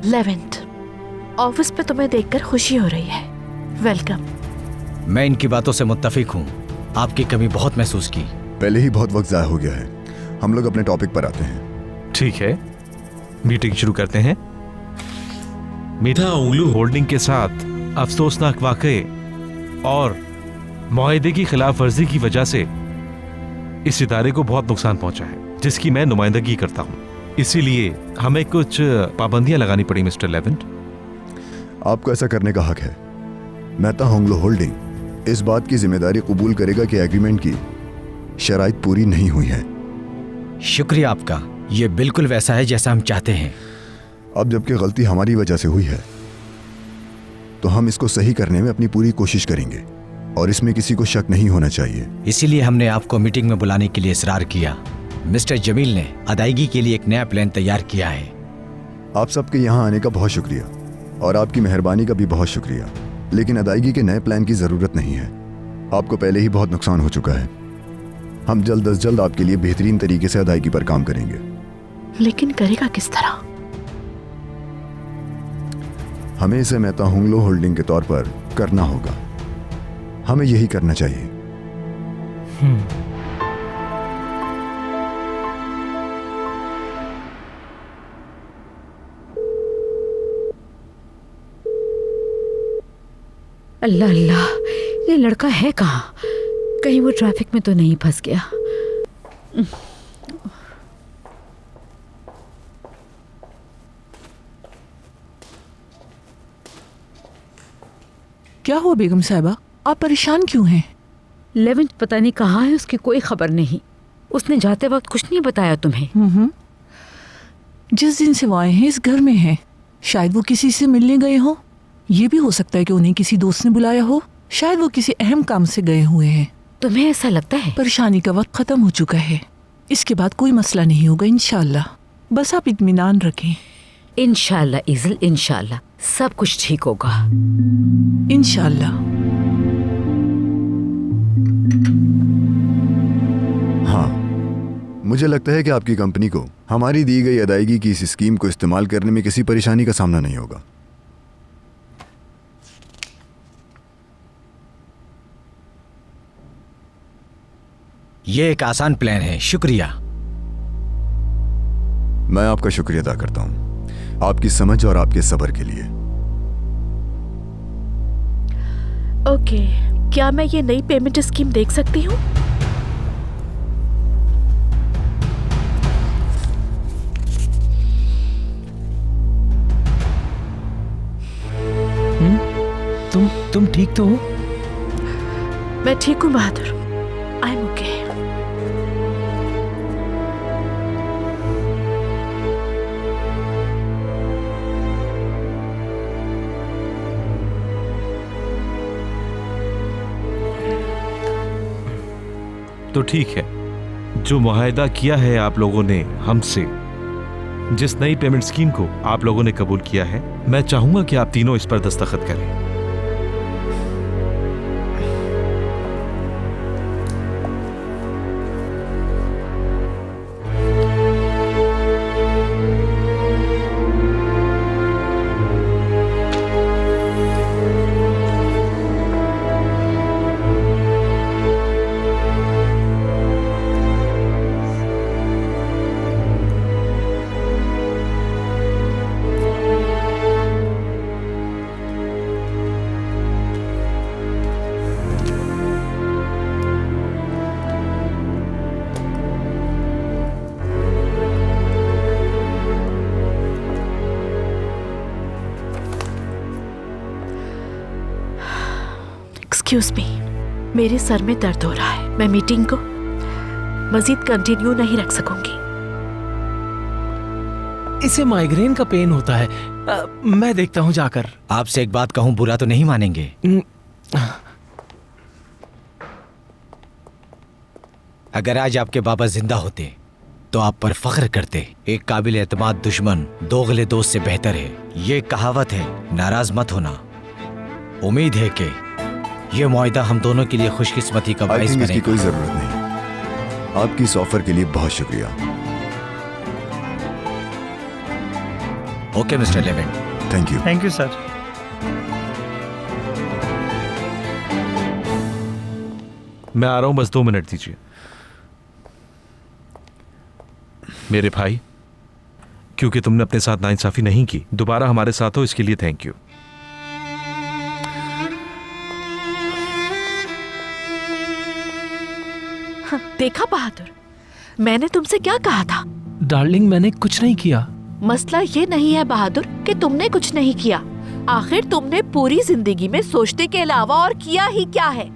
Speaker 6: लेवेंट, ऑफिस पे तुम्हें देखकर खुशी हो रही है। वेलकम।
Speaker 16: मैं इनकी बातों से मुत्तफिक हूँ। आपकी कमी बहुत महसूस की।
Speaker 3: पहले ही बहुत वक्त ज़ाया हो गया है। हम लोग अपने टॉपिक पर आते हैं।
Speaker 2: ठीक है, मीटिंग शुरू करते हैं। मीठा उंगलू होल्डिंग के साथ अफसोसनाक वाकये और मुआहदे की खिलाफ वर्जी की वजह से इस इदारे को बहुत नुकसान पहुंचा है, जिसकी मैं नुमाइंदगी करता हूं। इसीलिए हमें कुछ पाबंदियां लगानी पड़ी मिस्टर लेवेंट।
Speaker 3: आपको ऐसा करने का हक है। मेहता होंगलो होल्डिंग इस बात की जिम्मेदारी कबूल करेगा कि एग्रीमेंट की शराइत पूरी नहीं हुई है।
Speaker 16: शुक्रिया आपका, ये बिल्कुल वैसा है जैसा हम चाहते हैं।
Speaker 3: अब जबकि गलती हमारी वजह से हुई है तो हम इसको सही करने में अपनी पूरी कोशिश करेंगे और इसमें किसी को शक नहीं होना चाहिए।
Speaker 16: इसीलिए हमने आपको मीटिंग में बुलाने के लिए इसरार किया। मिस्टर जमील ने अदायगी के लिए एक नया प्लान तैयार किया है।
Speaker 3: आप सबके यहाँ आने का बहुत शुक्रिया और आपकी मेहरबानी का भी बहुत शुक्रिया, लेकिन अदायगी के नए प्लान की जरूरत नहीं है। आपको पहले ही बहुत नुकसान हो चुका है। हम जल्द अज जल्द आपके लिए बेहतरीन तरीके से अदायगी पर काम करेंगे।
Speaker 6: लेकिन करेगा किस तरह?
Speaker 3: हमें इसे मेहता होंगलो होल्डिंग के तौर पर करना होगा। हमें यही करना चाहिए।
Speaker 1: अल्लाह अल्लाह, ये लड़का है कहाँ? कहीं वो ट्रैफिक में तो नहीं फंस गया?
Speaker 14: क्या हुआ बेगम साहिबा, आप परेशान क्यों हैं?
Speaker 1: लेवेंट पता नहीं कहाँ है, उसकी कोई खबर नहीं। उसने जाते वक्त कुछ नहीं बताया तुम्हें?
Speaker 14: जिस दिन से वो आए हैं इस घर में हैं। शायद वो किसी से मिलने गए हो। ये भी हो सकता है कि उन्हें किसी दोस्त ने बुलाया हो। शायद वो किसी अहम काम से गए हुए हैं।
Speaker 1: तुम्हें ऐसा लगता है?
Speaker 14: परेशानी का वक्त खत्म हो चुका है। इसके बाद कोई मसला नहीं होगा इंशाल्लाह। बस आप इत्मीनान रखें।
Speaker 1: इंशाल्लाह इज़ल, इंशाल्लाह सब कुछ ठीक होगा।
Speaker 14: इंशाल्लाह।
Speaker 3: हाँ, मुझे लगता है कि आपकी कंपनी को हमारी दी गई अदायगी की इस स्कीम को इस्तेमाल करने में किसी परेशानी का सामना नहीं होगा।
Speaker 16: ये एक आसान प्लान है। शुक्रिया।
Speaker 3: मैं आपका शुक्रिया अदा करता हूं, आपकी समझ और आपके सब्र के लिए।
Speaker 6: ओके, क्या मैं ये नई पेमेंट स्कीम देख सकती हूँ?
Speaker 7: तुम ठीक तो हो?
Speaker 6: मैं ठीक हूँ बहादुर। I am okay.
Speaker 2: तो ठीक है, जो मुआहदा किया है आप लोगों ने हमसे, जिस नई पेमेंट स्कीम को आप लोगों ने कबूल किया है, मैं चाहूंगा कि आप तीनों इस पर दस्तखत करें।
Speaker 6: एक्सक्यूज मी, मेरे सर में दर्द हो रहा है। मैं मीटिंग को मजीद कंटिन्यू नहीं रख सकूंगी।
Speaker 7: इसे माइग्रेन का पेन होता है। मैं देखता हूँ जाकर।
Speaker 16: आपसे एक बात कहूँ, बुरा तो नहीं मानेंगे? अगर आज आपके बाबा जिंदा होते तो आप पर फख्र करते। एक काबिल एतमाद दुश्मन दोगले दोस्त से बेहतर है। ये कहावत है, नाराज मत होना। उम्मीद है कि ये मुआहदा हम दोनों के लिए खुशकिस्मती का बाइस बनेगा।
Speaker 3: इसकी कोई जरूरत नहीं। आपकी इस ऑफर के लिए बहुत शुक्रिया।
Speaker 16: Okay mister Levant.
Speaker 3: Thank you.
Speaker 17: Thank you sir.
Speaker 2: मैं आ रहा हूं, बस 2 मिनट दीजिए। मेरे भाई, क्योंकि तुमने अपने साथ नाइंसाफी नहीं की। दोबारा हमारे साथ हो इसके लिए थैंक यू।
Speaker 6: हाँ, देखा बहादुर, मैंने तुमसे क्या कहा था?
Speaker 7: डार्लिंग मैंने कुछ नहीं किया।
Speaker 6: मसला ये नहीं है बहादुर कि तुमने कुछ नहीं किया। आखिर तुमने पूरी जिंदगी में सोचने के अलावा और किया ही क्या है?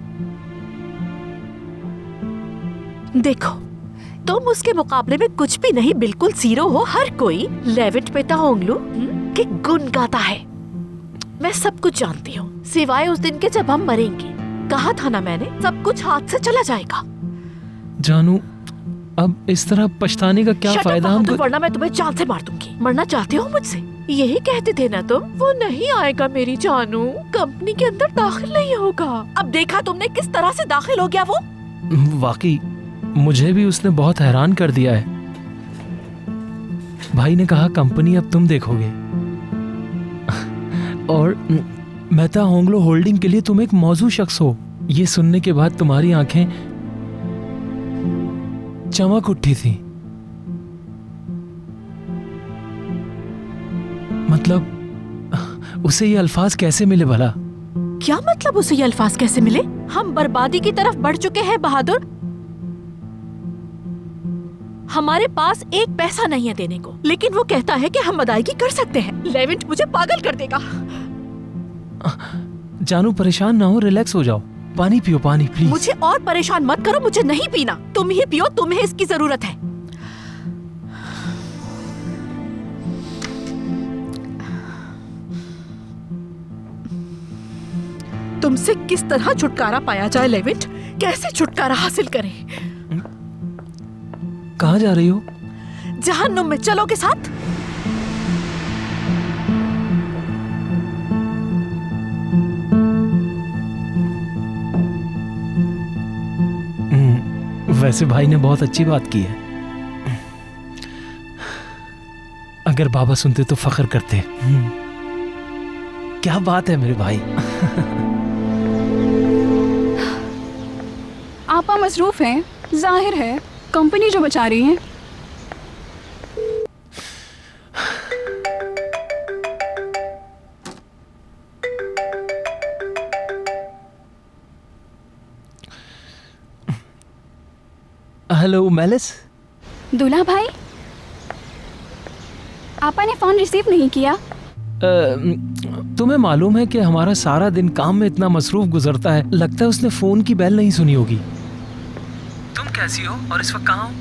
Speaker 6: देखो, तुम उसके मुकाबले में कुछ भी नहीं, बिल्कुल जीरो हो। हर कोई लेविट पेटाओंग्लू के गुण गाता है। मैं सब कुछ जानती हूँ, सिवाय उस दिन के जब हम मरेंगे। कहा था ना मैंने, सब कुछ हाथ से चला जाएगा।
Speaker 7: जानू, अब इस तरह पछताने का क्या फायदा हमको?
Speaker 6: वरना मैं तुम्हें जान से मार दूंगी। मरना चाहते हो मुझसे? यही कहते थे ना तुम। वो नहीं आएगा मेरी जानू, कंपनी के अंदर दाखिल नहीं होगा। अब देखा तुमने किस तरह से दाखिल हो गया वो।
Speaker 7: वाकई मुझे भी उसने बहुत हैरान कर दिया है। भाई ने कहा कंपनी अब तुम देखोगे, और मेहता होंगलो होल्डिंग के लिए तुम एक मौजू शख्स हो। ये सुनने के बाद तुम्हारी आंखें चमक उठी थी। मतलब उसे ये अल्फाज कैसे मिले भला?
Speaker 6: क्या मतलब उसे ये अल्फाज कैसे मिले? हम बर्बादी की तरफ बढ़ चुके हैं बहादुर। हमारे पास एक पैसा नहीं है देने को, लेकिन वो कहता है कि हम अदायगी कर सकते हैं। लेविंट मुझे पागल कर देगा।
Speaker 7: जानू परेशान ना हो, रिलैक्स हो जाओ। पानी पियो, पानी प्लीज।
Speaker 6: मुझे और परेशान मत करो, मुझे नहीं पीना। तुम ही पियो, तुम्हें इसकी जरूरत है। तुमसे किस तरह छुटकारा पाया जाए लेविट? कैसे छुटकारा हासिल करें?
Speaker 7: कहाँ जा रही हो?
Speaker 6: जहन्नुम में। चलोगे साथ?
Speaker 7: वैसे भाई ने बहुत अच्छी बात की है। अगर बाबा सुनते तो फख्र करते। क्या बात है मेरे भाई।
Speaker 17: आपा मसरूफ हैं, जाहिर है कंपनी जो बचा रही है।
Speaker 7: Hello malice.
Speaker 17: दूल्हा भाई, आपा ने फोन रिसीव नहीं किया।
Speaker 7: तुम्हें मालूम है कि हमारा सारा दिन काम में इतना मसरूफ गुजरता है, लगता है उसने फोन की बेल नहीं सुनी होगी। तुम कैसी हो और इस वक्त कहाँ हो?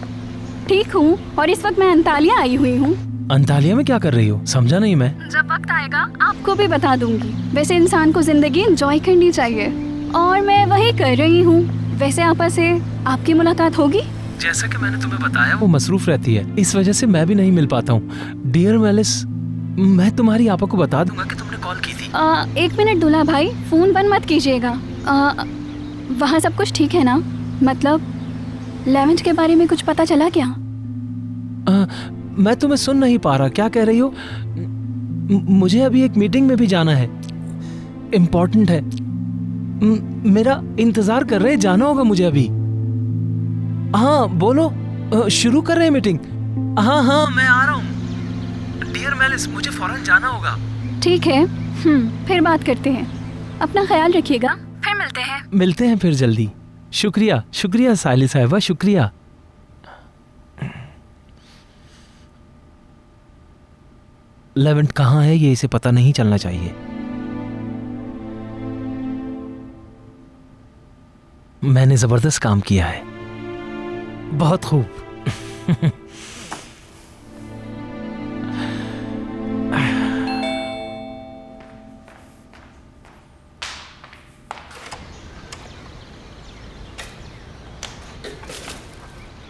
Speaker 17: ठीक हूँ, और इस वक्त मैं अंतालिया आई हुई हूँ।
Speaker 7: अंतालिया में क्या कर रही हो? समझा नहीं मैं।
Speaker 17: जब वक्त आएगा आपको भी बता दूंगी। वैसे इंसान को जिंदगी एंजॉय करनी चाहिए, और मैं वही कर रही हूँ। वैसे आपा से आपकी मुलाकात होगी?
Speaker 7: जैसा कि मैंने तुम्हें बताया, वो मसरूफ रहती है, इस वजह से मैं भी नहीं मिल पाता हूँ। डियर मेलिस, मैं तुम्हारी आपा को बता दूंगा कि तुमने कॉल की थी।
Speaker 17: 1 मिनट दूल्हा भाई, फोन बंद मत कीजिएगा। वहाँ सब कुछ ठीक है ना? मतलब लेवेंट के बारे में कुछ पता चला क्या?
Speaker 7: मैं तुम्हें सुन नहीं पा रहा, क्या कह रही हो? मुझे अभी एक मीटिंग में भी जाना है, इम्पोर्टेंट है। मेरा इंतजार कर रहे हैं, जाना होगा मुझे अभी। हाँ बोलो, शुरू कर रहे हैं मीटिंग? हाँ हाँ मैं आ रहा हूँ। डियर मेलिस, मुझे फौरन जाना होगा।
Speaker 17: ठीक है, फिर बात करते हैं। अपना ख्याल रखिएगा, फिर मिलते हैं
Speaker 7: फिर जल्दी। शुक्रिया शुक्रिया साली साहिबा, शुक्रिया। लेवेंट कहाँ है ये इसे पता नहीं चलना चाहिए। मैंने जबरदस्त काम किया है, बहुत खूब।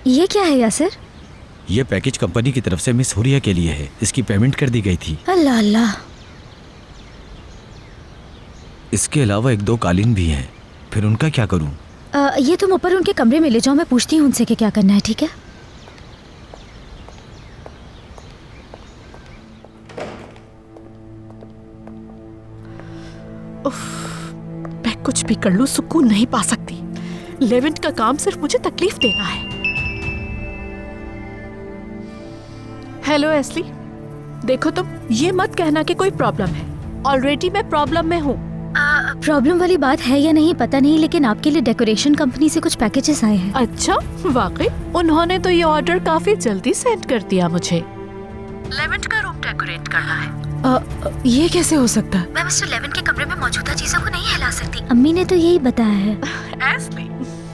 Speaker 18: ये क्या है यासिर?
Speaker 16: ये पैकेज कंपनी की तरफ से मिस हुरिया के लिए है। इसकी पेमेंट कर दी गई थी।
Speaker 18: अल्लाह अल्लाह।
Speaker 16: इसके अलावा 1-2 कालीन भी हैं, फिर उनका क्या करूं?
Speaker 18: ये तुम ऊपर उनके कमरे में ले जाओ, मैं पूछती हूँ उनसे कि क्या करना है, ठीक है?
Speaker 6: मैं कुछ भी कर लूं, सुकून नहीं पा सकती। लेवेंट का काम सिर्फ मुझे तकलीफ देना है। हेलो एस्ली, देखो तुम ये मत कहना कि कोई प्रॉब्लम है, ऑलरेडी मैं प्रॉब्लम में हूँ।
Speaker 18: प्रॉब्लम वाली बात है या नहीं पता नहीं, लेकिन आपके लिए डेकोरेशन कंपनी से कुछ पैकेजेस आए हैं।
Speaker 6: अच्छा, वाकई? उन्होंने तो ये ऑर्डर काफी जल्दी सेंड कर दिया मुझे। लेवेंट का रूम डेकोरेट करना है।
Speaker 14: ये कैसे हो सकता है?
Speaker 18: मैं मिस्टर लेविन के कमरे में मौजूदा चीजों को नहीं हिला सकती। अम्मी ने तो यही बताया है।
Speaker 6: एस्ली,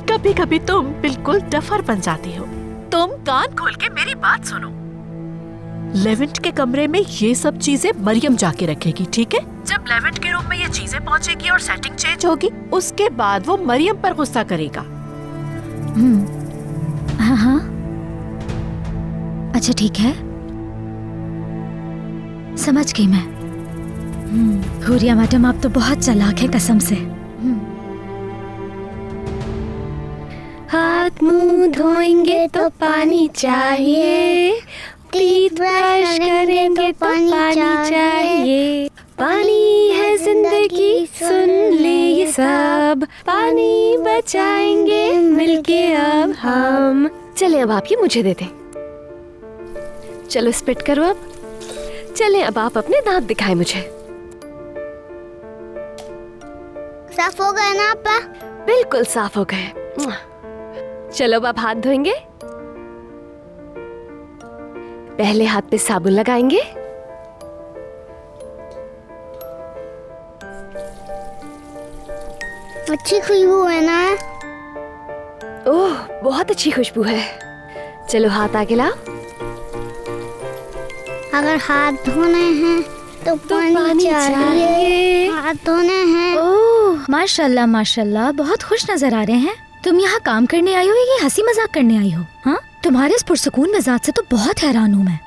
Speaker 6: कभी कभी तुम बिल्कुल डफर बन जाती हो। तुम कान खोल के मेरी बात सुनो। लेवेंट के कमरे में ये सब चीजें मरियम जाके रखेगी, ठीक है? जब लेवेंट के रूम में ये चीजें पहुंचेगी और सेटिंग चेंज होगी, उसके बाद वो मरियम पर गुस्सा करेगा।
Speaker 18: हाँ हाँ, अच्छा ठीक है, समझ गई मैं। हुरिया मैडम, आप तो बहुत चालाक है कसम से।
Speaker 4: हाथ मुंह धोएंगे तो पानी चाहिए, टीथ ब्रश करेंगे तो पानी चाहिए, पानी है जिंदगी, सुन ले ये सब, पानी बचाएंगे मिलके अब हम। चले अब आप ये मुझे दे दें। चलो स्पिट करो अब। चले अब आप अपने दांत दिखाएं मुझे।
Speaker 13: साफ हो गए ना आपा?
Speaker 4: बिल्कुल साफ हो गए। चलो अब आप हाथ धोएंगे। पहले हाथ पे साबुन लगाएंगे,
Speaker 13: अच्छी खुशबू है ना?
Speaker 4: ओह, बहुत अच्छी खुशबू है। चलो हाथ आगे लाओ।
Speaker 13: अगर हाथ धोने हैं तो पानी चाहिए। हाथ धोने हैं।
Speaker 18: ओह माशाल्लाह माशाल्लाह, बहुत खुश नजर आ रहे हैं। तुम यहाँ काम करने आई हो या ये हंसी मजाक करने आई हो? हाँ, तुम्हारे इस पुरसुकून मिजाज से तो बहुत हैरान हूँ मैं।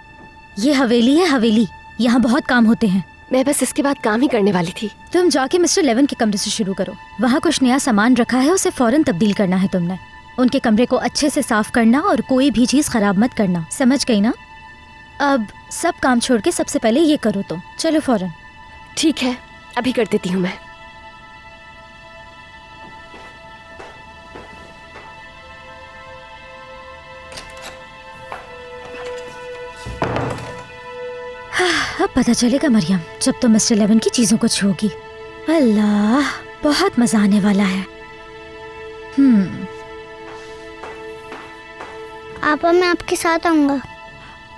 Speaker 18: ये हवेली है हवेली, यहाँ बहुत काम होते हैं।
Speaker 4: मैं बस इसके बाद काम ही करने वाली थी।
Speaker 18: तुम जाके मिस्टर लेवन के कमरे से शुरू करो। वहाँ कुछ नया सामान रखा है, उसे फौरन तब्दील करना है तुमने। उनके कमरे को अच्छे से साफ करना और कोई भी चीज खराब मत करना, समझ गई ना? अब सब काम छोड़ के सबसे पहले ये करो तुम। चलो फौरन।
Speaker 4: ठीक है, अभी कर देती हूँ मैं।
Speaker 18: अब पता चलेगा मरियम, जब तो मिस्टर लेवन की चीजों को छूगी। अल्लाह, बहुत मजा आने वाला है।
Speaker 13: आपा, मैं आपके साथ आऊंगा।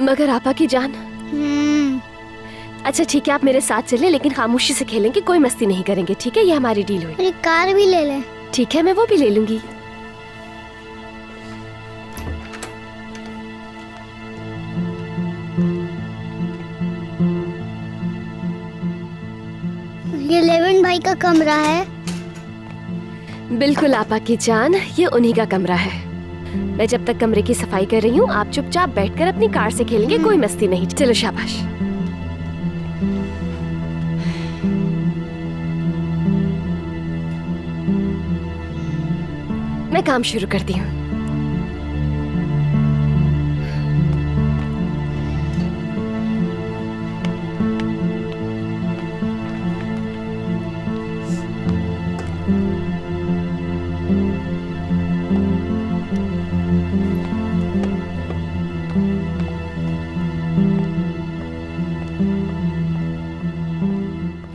Speaker 4: मगर आपा की जान। अच्छा ठीक है, आप मेरे साथ चले, लेकिन खामोशी से खेलेंगे, कोई मस्ती नहीं करेंगे, ठीक है? ये हमारी डील हुई।
Speaker 13: मेरी कार भी ले ले।
Speaker 4: ठीक है, मैं वो भी ले लूंगी।
Speaker 13: ये लेवन भाई का कमरा है।
Speaker 4: बिल्कुल आपा की जान, ये उन्हीं का कमरा है। मैं जब तक कमरे की सफाई कर रही हूँ, आप चुपचाप बैठकर अपनी कार से खेलेंगे, कोई मस्ती नहीं। चलो शाबाश। मैं काम शुरू करती हूँ।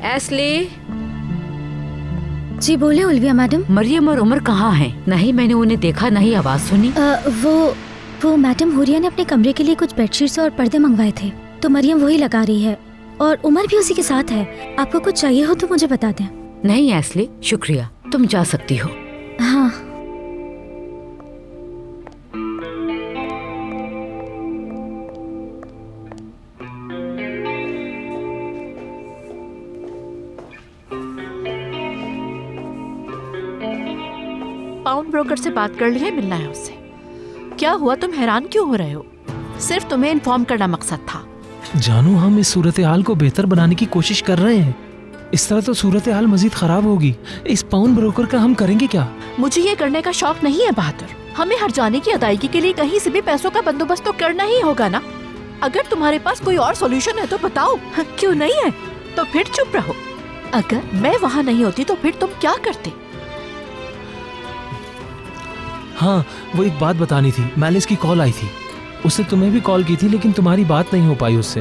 Speaker 1: एस्ली।
Speaker 18: जी बोले उल्विया मैडम।
Speaker 1: मरियम और उमर कहाँ हैं? नहीं मैंने उन्हें देखा, नहीं आवाज सुनी।
Speaker 18: वो मैडम हुरिया ने अपने कमरे के लिए कुछ बेडशीट्स और पर्दे मंगवाए थे, तो मरियम वही लगा रही है और उमर भी उसी के साथ है। आपको कुछ चाहिए हो तो मुझे बता दें।
Speaker 1: नहीं एस्ली, शुक्रिया, तुम जा सकती हो।
Speaker 18: हाँ।
Speaker 6: पाउंड ब्रोकर से बात कर ली है, मिलना है उससे। क्या हुआ, तुम हैरान क्यों हो रहे हो? सिर्फ तुम्हें इन्फॉर्म करना मकसद था।
Speaker 7: जानू, हम इस सूरत हाल को बेहतर बनाने की कोशिश कर रहे हैं। इस तरह तो सूरत हाल मजीद खराब होगी। इस पाउंड ब्रोकर का हम करेंगे क्या?
Speaker 6: मुझे ये करने का शौक नहीं है बहादुर। हमें हर जाने की अदायगी के लिए कहीं से भी पैसों का बंदोबस्त तो करना ही होगा ना। अगर तुम्हारे पास कोई और सॉल्यूशन है तो बताओ। क्यों नहीं है तो फिर चुप रहो। अगर मैं वहाँ नहीं होती तो फिर तुम क्या करते?
Speaker 7: हाँ, वो एक बात बतानी थी। मैलिस की कॉल आई थी, उससे तुम्हें भी कॉल की थी, लेकिन तुम्हारी बात नहीं हो पाई उससे।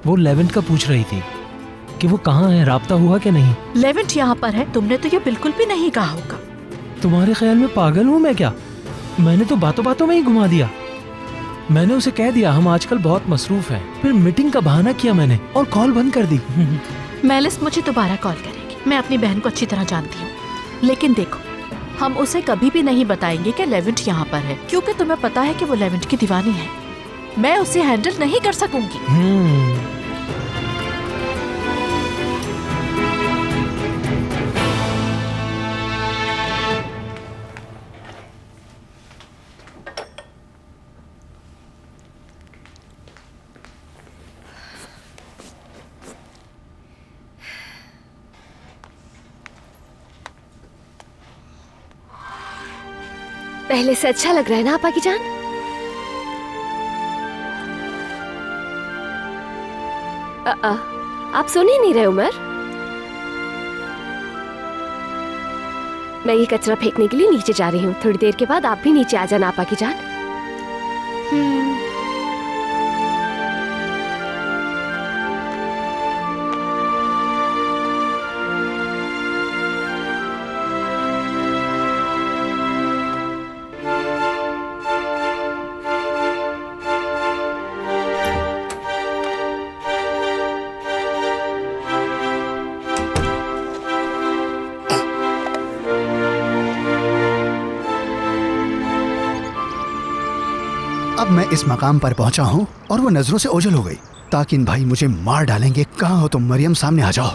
Speaker 7: वो लेवेंट का पूछ रही थी कि वो कहाँ है, राब्ता हुआ कि नहीं।
Speaker 6: लेवेंट यहाँ पर है, तुमने तो ये बिल्कुल भी नहीं कहा होगा।
Speaker 7: तुम्हारे ख्याल में पागल हूँ मैं क्या? मैंने तो बातों बातों में ही घुमा दिया। मैंने उसे कह दिया हम आजकल बहुत मसरूफ हैं, फिर मीटिंग का बहाना किया मैंने और कॉल बंद कर दी।
Speaker 6: मेलिस मुझे दोबारा कॉल करेगी, मैं अपनी बहन को अच्छी तरह जानती हूँ। लेकिन देखो, हम उसे कभी भी नहीं बताएंगे कि लेवेंट यहाँ पर है, क्योंकि तुम्हें पता है कि वो लेवेंट की दीवानी है। मैं उसे हैंडल नहीं कर सकूंगी।
Speaker 4: पहले से अच्छा लग रहा है ना आपा की जान? आप सुन ही नहीं रहे उमर? मैं ये कचरा फेंकने के लिए नीचे जा रही हूँ। थोड़ी देर के बाद आप भी नीचे आ जाना आपा की जान।
Speaker 11: अब मैं इस मकाम पर पहुंचा हूं और वो नजरों से ओझल हो गई। ताकिन भाई मुझे मार डालेंगे। कहाँ हो तुम मरियम? सामने आ जाओ।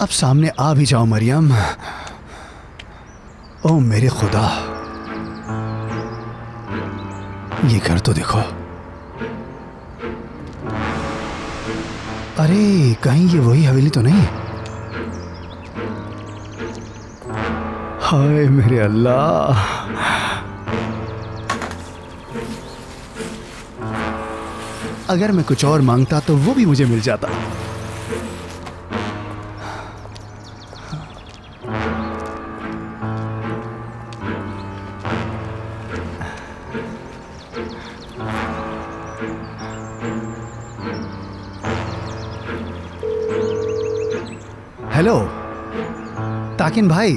Speaker 11: अब सामने आ भी जाओ मरियम। ओ मेरे खुदा, ये घर तो देखो। अरे कहीं ये वही हवेली तो नहीं? हाय मेरे अल्लाह, अगर मैं कुछ और मांगता तो वो भी मुझे मिल जाता। हेलो ताकिन भाई,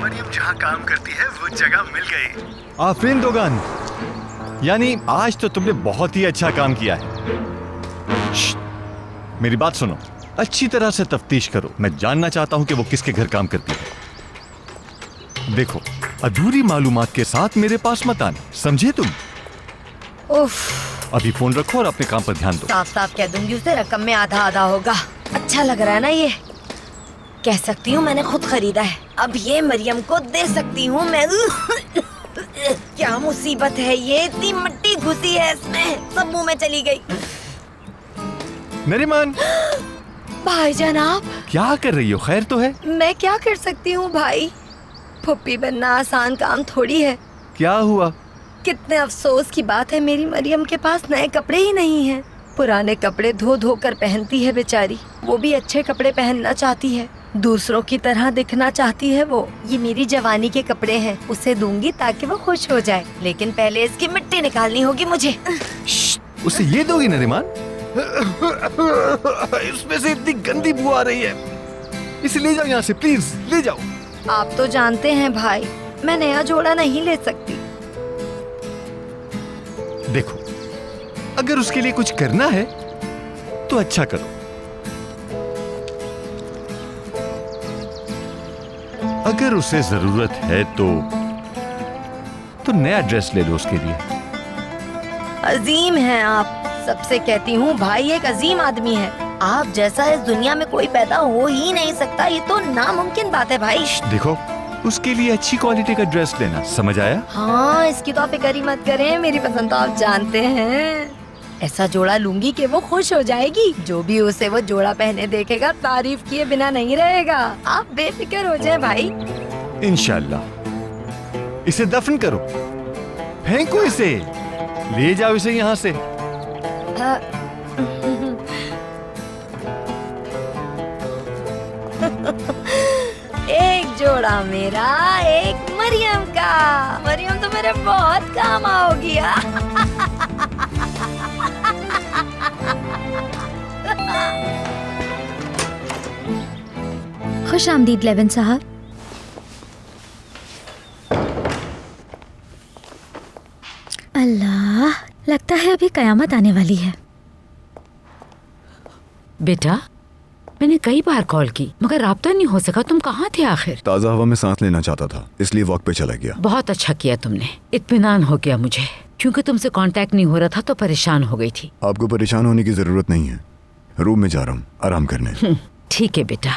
Speaker 10: मरियम जहाँ काम करती है वो जगह मिल गई। आफरीन दोगन, यानी आज तो तुमने बहुत ही अच्छा काम किया है। मेरी बात सुनो, अच्छी तरह से तफ्तीश करो। मैं जानना चाहता हूं कि वो किसके घर काम करती है। देखो, अधूरी मालूमात के साथ मेरे पास मत आना, समझे तुम?
Speaker 5: उफ,
Speaker 10: अभी फोन रखो और अपने काम पर ध्यान दो।
Speaker 5: साफ साफ कह दूंगी उसे, रकम में आधा आधा होगा। अच्छा लग रहा है ना ये? कह सकती हूँ मैंने खुद खरीदा है। अब ये मरियम को दे सकती हूँ मैं। क्या मुसीबत है ये, इतनी मिट्टी घुसी है इसमें, सब मुंह में चली गई।
Speaker 10: नरीमान,
Speaker 5: भाईजान आप
Speaker 10: क्या कर रही हो? खैर तो है?
Speaker 5: मैं क्या कर सकती हूँ भाई, फुप्पी बनना आसान काम थोड़ी है।
Speaker 10: क्या हुआ?
Speaker 5: कितने अफसोस की बात है, मेरी मरियम के पास नए कपड़े ही नहीं हैं। पुराने कपड़े धो धो कर पहनती है बेचारी। वो भी अच्छे कपड़े पहनना चाहती है, दूसरों की तरह दिखना चाहती है वो। ये मेरी जवानी के कपड़े हैं, उसे दूंगी ताकि वो खुश हो जाए, लेकिन पहले इसकी मिट्टी निकालनी होगी मुझे।
Speaker 10: उसे ये दोगी नरीमान? इसमें से इतनी गंदी बू आ रही है, इसे ले जाओ यहाँ से, प्लीज ले जाओ।
Speaker 5: आप तो जानते हैं भाई, मैं नया जोड़ा नहीं ले सकती।
Speaker 10: देखो, अगर उसके लिए कुछ करना है तो अच्छा करो। अगर उसे जरूरत है तो नया ड्रेस ले लो उसके लिए।
Speaker 5: अजीम हैं आप, सबसे कहती हूँ भाई एक अजीम आदमी है। आप जैसा इस दुनिया में कोई पैदा हो ही नहीं सकता, ये तो नामुमकिन बात है भाई।
Speaker 10: देखो, उसके लिए अच्छी क्वालिटी का ड्रेस लेना, समझ आया?
Speaker 5: हाँ, इसकी तो आप फिक्र ही मत करें, मेरी पसंद तो आप जानते हैं। ऐसा जोड़ा लूंगी कि वो खुश हो जाएगी। जो भी उसे वो जोड़ा पहने देखेगा तारीफ किए बिना नहीं रहेगा। आप बेफिक्र हो जाए भाई।
Speaker 10: इंशाल्लाह। इसे दफन करो, फेंको इसे, ले जाओ इसे यहाँ से।
Speaker 5: एक जोड़ा मेरा, एक मरियम का। मरियम तो मेरे बहुत काम आओगी।
Speaker 18: खुश आमदीद लेविन साहब। अल्लाह, लगता है अभी कयामत आने वाली है।
Speaker 1: बेटा, मैंने कई बार कॉल की मगर राब्ता नहीं हो सका। तुम कहाँ थे आखिर?
Speaker 3: ताज़ा हवा में सांस लेना चाहता था, इसलिए वॉक पे चला गया।
Speaker 1: बहुत अच्छा किया तुमने, इत्मीनान हो गया मुझे, क्योंकि तुमसे कांटेक्ट नहीं हो रहा था तो परेशान हो गई थी।
Speaker 3: आपको परेशान होने की जरूरत नहीं है, रूम में जा रहा हूँ आराम करने।
Speaker 1: ठीक है बेटा।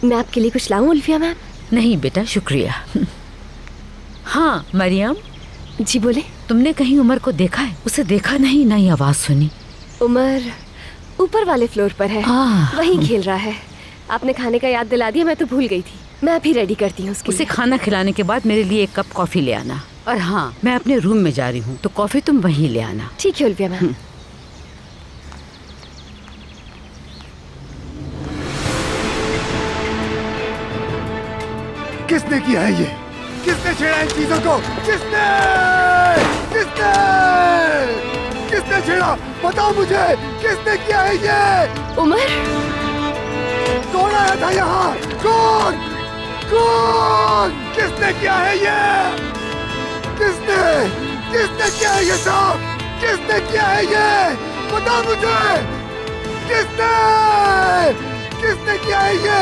Speaker 4: मैं आपके लिए कुछ लाऊं उल्फिया मैम?
Speaker 1: नहीं बेटा, शुक्रिया। हाँ मरियम।
Speaker 4: जी बोले।
Speaker 1: तुमने कहीं उमर को देखा है? उसे देखा नहीं, ना ही आवाज सुनी।
Speaker 4: उमर ऊपर वाले फ्लोर पर है, वहीं खेल रहा है। आपने खाने का याद दिला दिया, मैं तो भूल गई थी। मैं अभी रेडी करती हूँ उसके
Speaker 1: उसे
Speaker 4: लिए।
Speaker 1: खाना खिलाने के बाद मेरे लिए एक कप कॉफी ले आना। और हाँ, मैं अपने रूम में जा रही हूँ तो कॉफी तुम वहीं ले आना।
Speaker 4: ठीक है उल्फिया मैम।
Speaker 3: किसने किया है ये? किसने छेड़ा इन चीजों को? किसने? किसने? किसने छेड़ा? बताओ मुझे, किसने किया है ये?
Speaker 4: उमर?
Speaker 3: कौन आया था यहाँ? कौन? कौन? किसने किया है ये? किसने? किसने किया है ये सब? किसने किया है ये? बताओ मुझे, किसने? किसने किया है ये?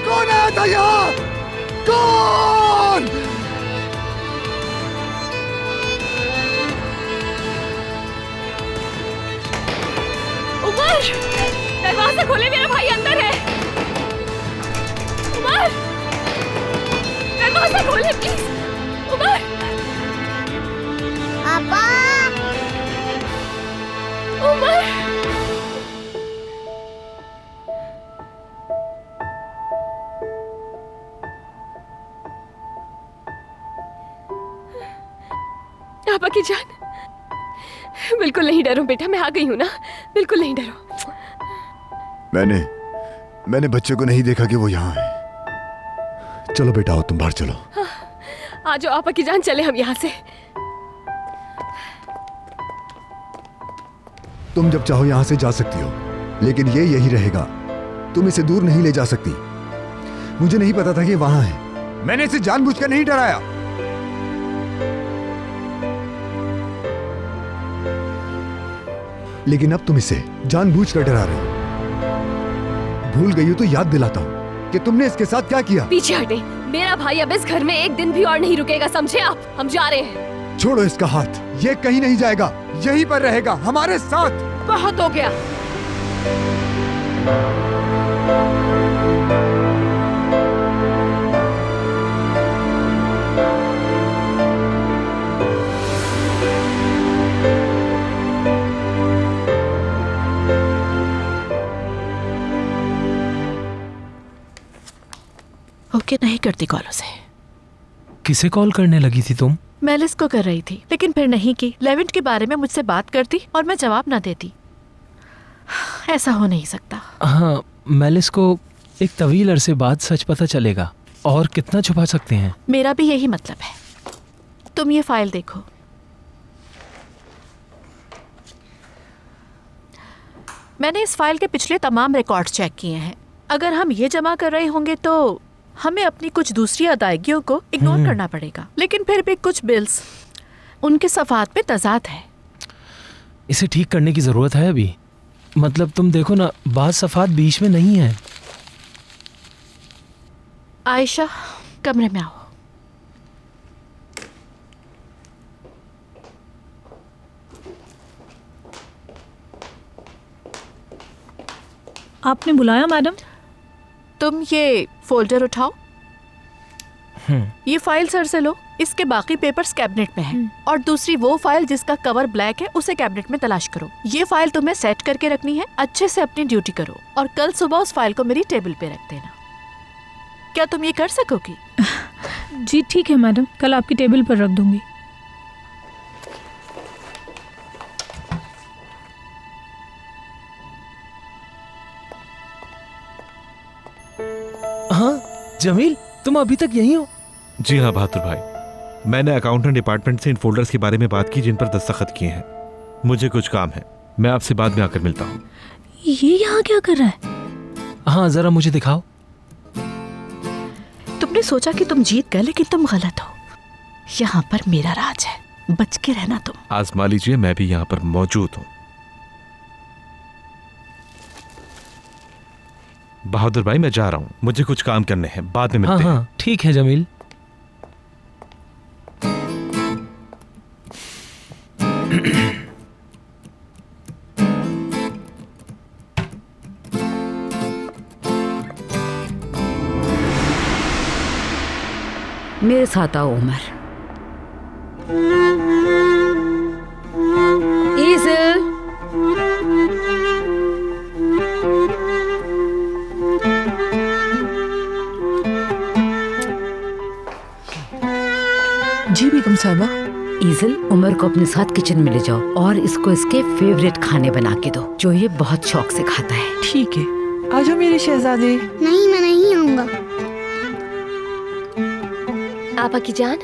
Speaker 3: कौन आया था यहाँ? कौन?
Speaker 4: उमर, दरवाजा खोले, मेरा भाई अंदर है। उमर, दरवाजा खोले प्लीज। उमर।
Speaker 13: पापा।
Speaker 4: उमर। पापा की जान, बिल्कुल नहीं डरो बेटा, मैं आ गई हूँ ना, बिल्कुल नहीं डरो।
Speaker 3: मैंने बच्चे को नहीं देखा कि वो यहाँ है। चलो बेटा, आओ तुम बाहर चलो।
Speaker 4: हाँ, आ जाओ आपा की जान, चले हम यहाँ से।
Speaker 3: तुम जब चाहो यहाँ से जा सकती हो, लेकिन ये यही रहेगा। तुम इसे दूर नहीं ले जा सकती। मुझे नहीं पता था कि वहां है। मैंने इसे जानबूझकर नहीं डराया। लेकिन अब तुम इसे जानबूझकर डरा रहे हो। भूल गई हो तो याद दिलाता हूँ कि तुमने इसके साथ क्या किया।
Speaker 4: पीछे हटे, मेरा भाई अब इस घर में एक दिन भी और नहीं रुकेगा, समझे आप? हम जा रहे हैं।
Speaker 3: छोड़ो इसका हाथ, ये कहीं नहीं जाएगा, यहीं पर रहेगा हमारे साथ।
Speaker 1: बहुत हो गया।
Speaker 6: ओके, नहीं करती कॉल उसे।
Speaker 7: किसे कॉल करने लगी थी तुम?
Speaker 6: मेलिस को कर रही थी, लेकिन फिर नहीं की। लेवेंट के बारे में मुझसे बात करती और मैं जवाब ना देती। ऐसा हो नहीं सकता।
Speaker 7: हाँ, मेलिस को एक तवील अरसे बाद सच पता चलेगा, और कितना छुपा सकते हैं।
Speaker 6: मेरा भी यही मतलब है। तुम ये फाइल देखो। मैंने इस फाइल के पिछले तमाम रिकॉर्ड्स चेक किए हैं। अगर हम ये जमा कर रहे होंगे तो हमें अपनी कुछ दूसरी अदायगियों को इग्नोर करना पड़ेगा, लेकिन फिर भी कुछ बिल्स, उनके सफ़ात में तजाद है।
Speaker 7: इसे ठीक करने की जरूरत है अभी। मतलब तुम देखो ना, बाज़ सफ़ात बीच में नहीं है।
Speaker 6: आयशा, कमरे में आओ।
Speaker 8: आपने बुलाया मैडम?
Speaker 6: तुम ये फोल्डर उठाओ। ये फाइल सर से लो। इसके बाकी पेपर्स कैबिनेट में हैं। और दूसरी वो फाइल जिसका कवर ब्लैक है उसे कैबिनेट में तलाश करो। ये फाइल तुम्हें सेट करके रखनी है। अच्छे से अपनी ड्यूटी करो और कल सुबह उस फाइल को मेरी टेबल पे रख देना। क्या तुम ये कर सकोगी?
Speaker 8: जी ठीक है मैडम, कल आपकी टेबल पर रख दूंगी।
Speaker 7: हाँ जमील, तुम अभी तक यहीं हो?
Speaker 2: जी हाँ बहादुर भाई, मैंने अकाउंटेंट डिपार्टमेंट से इन फोल्डर्स के बारे में बात की जिन पर दस्तखत किए हैं। मुझे कुछ काम है, मैं आपसे बाद में आकर मिलता हूँ।
Speaker 8: ये यहाँ क्या कर रहा है?
Speaker 7: हाँ जरा मुझे दिखाओ।
Speaker 6: तुमने सोचा कि तुम जीत गए, लेकिन तुम गलत हो। यहाँ पर मेरा राज है, बच के रहना तुम।
Speaker 2: आजमा लीजिए, मैं भी यहाँ पर मौजूद हूँ। बहादुर भाई मैं जा रहा हूँ, मुझे कुछ काम करने हैं, बाद में मिलते हैं।
Speaker 7: हाँ ठीक है जमील।
Speaker 1: मेरे साथ आओ उमर। ईज़ल,
Speaker 14: जी बेगम साहिबा।
Speaker 1: ईज़ल, उमर को अपने साथ किचन में ले जाओ और इसको इसके फेवरेट खाने बना के दो जो ये बहुत शौक से खाता है।
Speaker 14: ठीक है, आ जाओ मेरे शहजादे।
Speaker 13: नहीं, मैं नहीं आऊंगा।
Speaker 4: आपा की जान,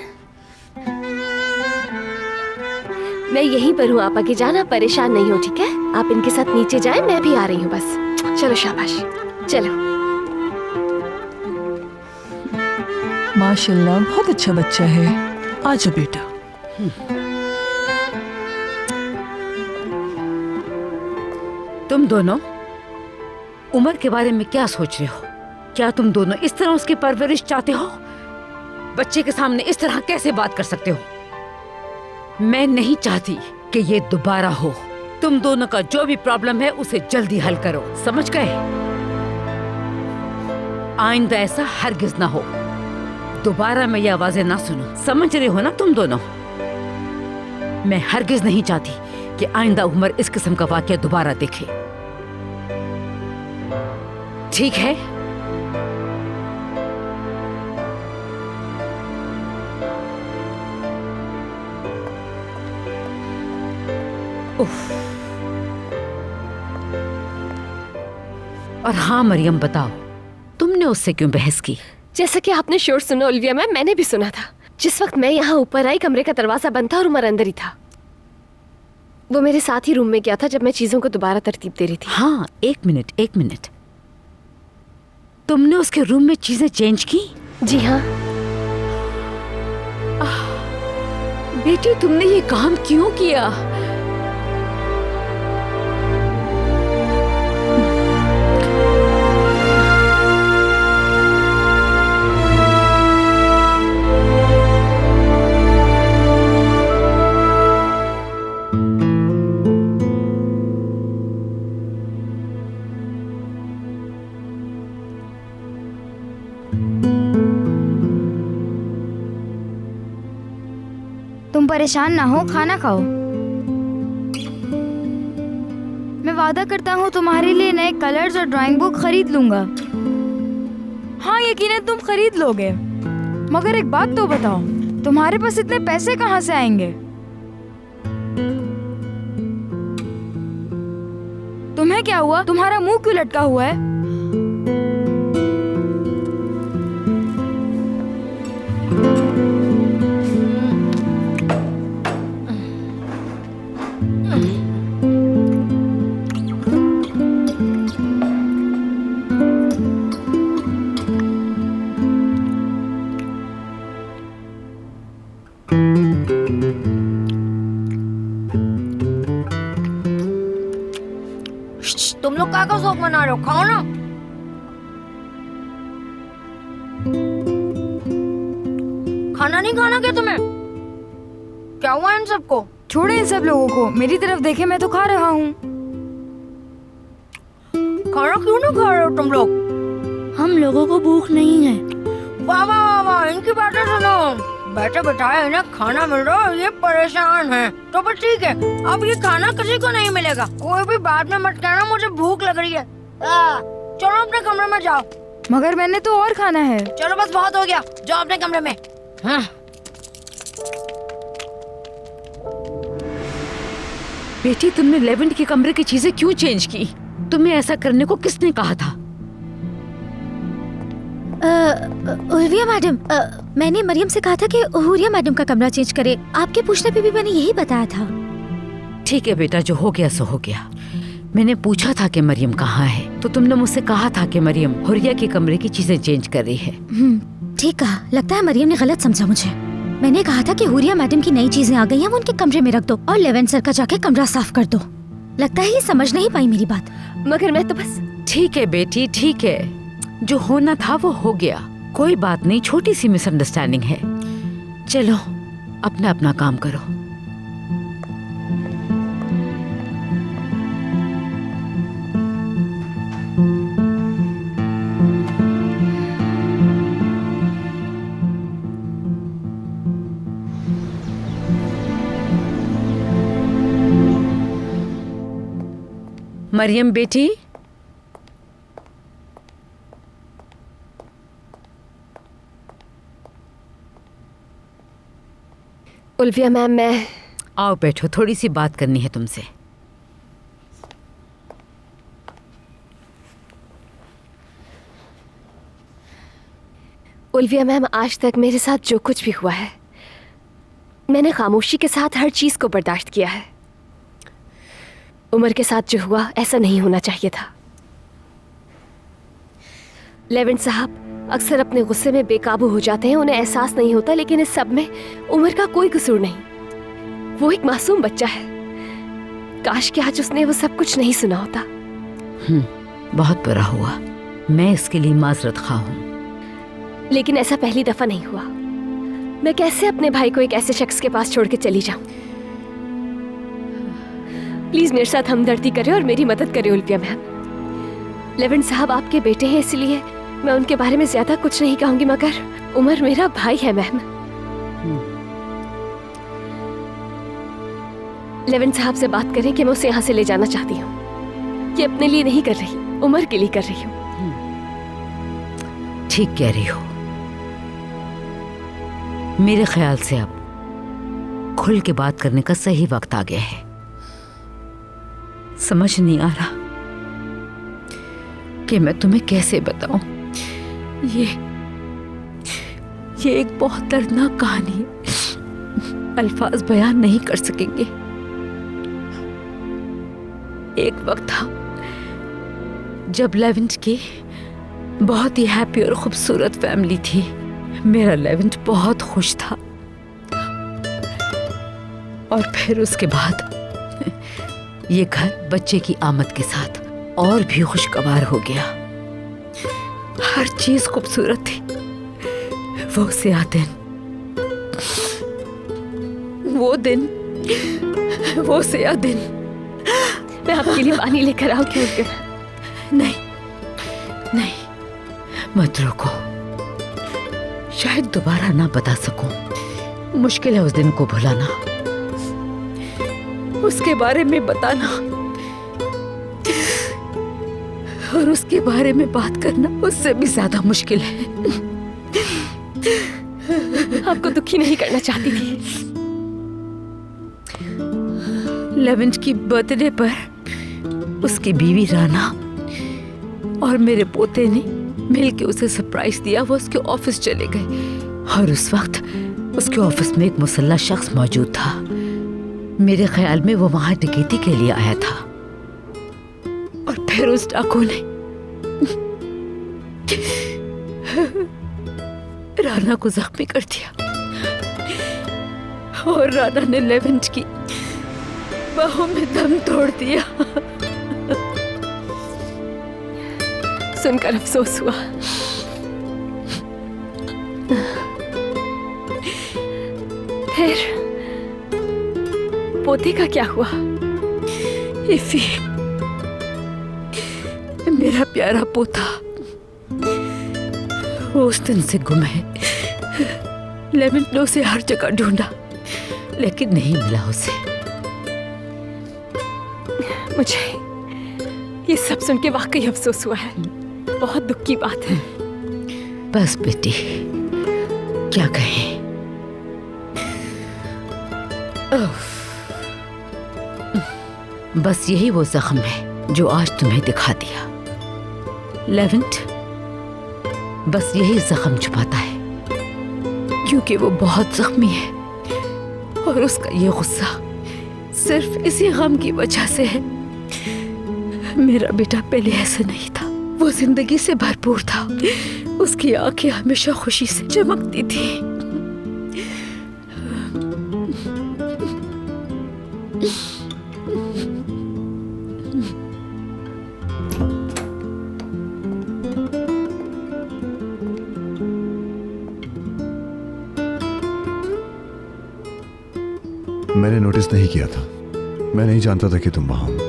Speaker 4: मैं यहीं पर हूँ। आपा की जान, आप परेशान नहीं हो, ठीक है? आप इनके साथ नीचे जाएं, मैं भी आ रही हूँ बस। चलो शाबाश, चलो।
Speaker 14: माशाल्लाह, बहुत अच्छा बच्चा है। आ जाओ बेटा।
Speaker 1: तुम दोनों उमर के बारे में क्या सोच रहे हो? क्या तुम दोनों इस तरह उसकी परवरिश चाहते हो? बच्चे के सामने इस तरह कैसे बात कर सकते हो? मैं नहीं चाहती कि ये दोबारा हो। तुम दोनों का जो भी प्रॉब्लम है उसे जल्दी हल करो, समझ गए? आइंदा ऐसा हरगिज ना हो। दोबारा मैं ये आवाजें ना सुनूं, समझ रहे हो ना तुम दोनों? मैं हरगिज नहीं चाहती कि आइंदा उमर इस किस्म का वाकया दोबारा देखे, ठीक है? और हाँ मरियम, बताओ तुमने उससे क्यों बहस की?
Speaker 4: जैसा कि आपने शोर सुना ओलिविया मैम, मैंने भी सुना था। जिस वक्त मैं यहाँ ऊपर आई, कमरे का दरवाजा बंद था और उमर अंदर ही था। वो मेरे साथ ही रूम में गया था जब मैं चीजों को दोबारा तरतीब दे रही थी।
Speaker 1: हाँ, एक मिनट। तुमने उसके रूम में चीजें चेंज की?
Speaker 4: जी हाँ।
Speaker 1: बेटी, तुमने ये काम क्यों किया?
Speaker 19: तुम परेशान ना हो, खाना खाओ। मैं वादा करता हूँ तुम्हारे लिए नए कलर्स और ड्राइंग बुक खरीद लूंगा। हाँ, यकीनन तुम खरीद लोगे। मगर एक बात तो बताओ, तुम्हारे पास इतने पैसे कहाँ से आएंगे? तुम्हें क्या हुआ? तुम्हारा मुंह क्यों लटका हुआ है? तुम लोग क्या शौक मना रहे हो? खाओ ना। खाना नहीं खाना क्या तुम्हें? क्या हुआ इन सबको? छोड़े इन सब लोगों को, मेरी तरफ देखे, मैं तो खा रहा हूँ। खाना क्यों नहीं खा रहे हो तुम लोग?
Speaker 5: हम लोगों को भूख नहीं है।
Speaker 19: वाह वाह वाह वाह, इनकी बातें सुनो। बैठे बैठाए इन्हें खाना मिल रहा है, ये परेशान है। तो बस ठीक है, अब ये खाना किसी को नहीं मिलेगा। कोई भी बाद में मत कहना मुझे भूख लग रही है। चलो अपने कमरे में जाओ।
Speaker 20: मगर मैंने तो और खाना है।
Speaker 19: चलो बस बहुत हो गया, जाओ अपने कमरे में। हाँ।
Speaker 1: बेटी, तुमने लेवेंट के कमरे की चीजें क्यों चेंज की? तुम्हें ऐसा करने को किसने कहा था?
Speaker 18: उल्विया मैडम, मैंने मरियम से कहा था कि हुरिया मैडम का कमरा चेंज करे। आपके पूछने पे भी मैंने यही बताया था।
Speaker 1: ठीक है बेटा, जो हो गया सो हो गया। मैंने पूछा था कि मरियम कहाँ है, तो तुमने मुझसे कहा था कि मरियम हुरिया के कमरे की चीजें चेंज कर रही है।
Speaker 18: ठीक कहा। लगता है मरियम ने गलत समझा मुझे। मैंने कहा था कि हुरिया मैडम की नई चीजें आ गई हैं, वो उनके कमरे में रख दो और लेवेंट सर का जाके कमरा साफ कर दो। लगता है ये समझ नहीं पाई मेरी बात।
Speaker 4: मगर मैं तो बस।
Speaker 1: ठीक है बेटी, ठीक है, जो होना था वो हो गया। कोई बात नहीं, छोटी सी मिसअंडरस्टैंडिंग है। चलो अपना अपना काम करो। मरियम बेटी,
Speaker 4: उल्विया मैम, मैं।
Speaker 1: आओ बैठो, थोड़ी सी बात करनी है तुमसे।
Speaker 4: उल्विया मैम, आज तक मेरे साथ जो कुछ भी हुआ है, मैंने खामोशी के साथ हर चीज को बर्दाश्त किया है। उमर के साथ जो हुआ ऐसा नहीं होना चाहिए था। लेवेंट साहब अक्सर अपने गुस्से में बेकाबू हो जाते हैं, उन्हें एहसास नहीं होता, लेकिन इस सब में उमर का कोई कसूर नहीं। वो एक मासूम बच्चा है। काश कि आज उसने वो सब कुछ नहीं सुना होता।
Speaker 1: बहुत बुरा हुआ, मैं इसके लिए माजरत खा हूँ।
Speaker 4: लेकिन ऐसा पहली दफा नहीं हुआ। मैं कैसे अपने भाई को एक ऐसे शख्स के पास छोड़ के चली जाऊं? प्लीज मेरे साथ हमदर्दी करें और मेरी मदद करें उल्विया मैम। लेवेंट साहब आपके बेटे हैं, इसलिए मैं उनके बारे में ज्यादा कुछ नहीं कहूंगी, मगर उमर मेरा भाई है मैम। लेवेंट साहब से बात करें कि मैं उसे यहाँ से ले जाना चाहती हूँ। ये अपने लिए नहीं कर रही, उमर के लिए कर रही हूँ।
Speaker 1: ठीक कह रही हो। मेरे ख्याल से अब खुल के बात करने का सही वक्त आ गया है। समझ नहीं आ रहा कि मैं तुम्हें कैसे बताऊं। ये एक बहुत दर्दनाक कहानी है, अल्फाज बयान नहीं कर सकेंगे। एक वक्त था जब लेवेंट की बहुत ही हैप्पी और खूबसूरत फैमिली थी। मेरा लेवेंट बहुत खुश था, और फिर उसके बाद ये घर बच्चे की आमद के साथ और भी खुशगवार हो गया। हर चीज खूबसूरत थी। वो सियाह दिन, वो सियाह दिन।
Speaker 4: मैं आपके लिए पानी लेकर आऊं क्यों?
Speaker 1: नहीं, मत रोको। शायद दोबारा ना बता सकूं। मुश्किल है उस दिन को भुलाना, उसके बारे में बताना, और उसके बारे में बात करना उससे भी ज्यादा मुश्किल है।
Speaker 4: आपको दुखी नहीं करना चाहती थी।
Speaker 1: लेवेंट की बर्थडे पर उसकी बीवी राना और मेरे पोते ने मिलके उसे सरप्राइज दिया। वो उसके ऑफिस चले गए, और उस वक्त उसके ऑफिस में एक मुसल्ला शख्स मौजूद था। मेरे ख्याल में वो वहां डकैती के लिए आया था, और फिर उस डाकू ने राना को जख्मी कर दिया, और राना ने लेवेंट की बाहों में दम तोड़ दिया।
Speaker 4: सुनकर अफसोस हुआ। फिर पोते का क्या हुआ?
Speaker 1: इफी, मेरा प्यारा पोता वो उस दिन से गुम है। लेवेंट ने उसे हर जगह ढूंढा लेकिन नहीं मिला उसे।
Speaker 4: मुझे ये सब सुन के वाकई अफसोस हुआ है। बहुत दुख की बात है।
Speaker 1: बस बेटी, क्या कहें। बस यही वो जख्म है जो आज तुम्हें दिखा दिया। लेवेंट बस यही जख्म छुपाता है क्योंकि वो बहुत जख्मी है और उसका ये गुस्सा सिर्फ इसी गम की वजह से है। मेरा बेटा पहले ऐसा नहीं था। वो जिंदगी से भरपूर था। उसकी आंखें हमेशा खुशी से चमकती थी।
Speaker 3: मैंने नोटिस नहीं किया था। मैं नहीं जानता था कि तुम वहां हो।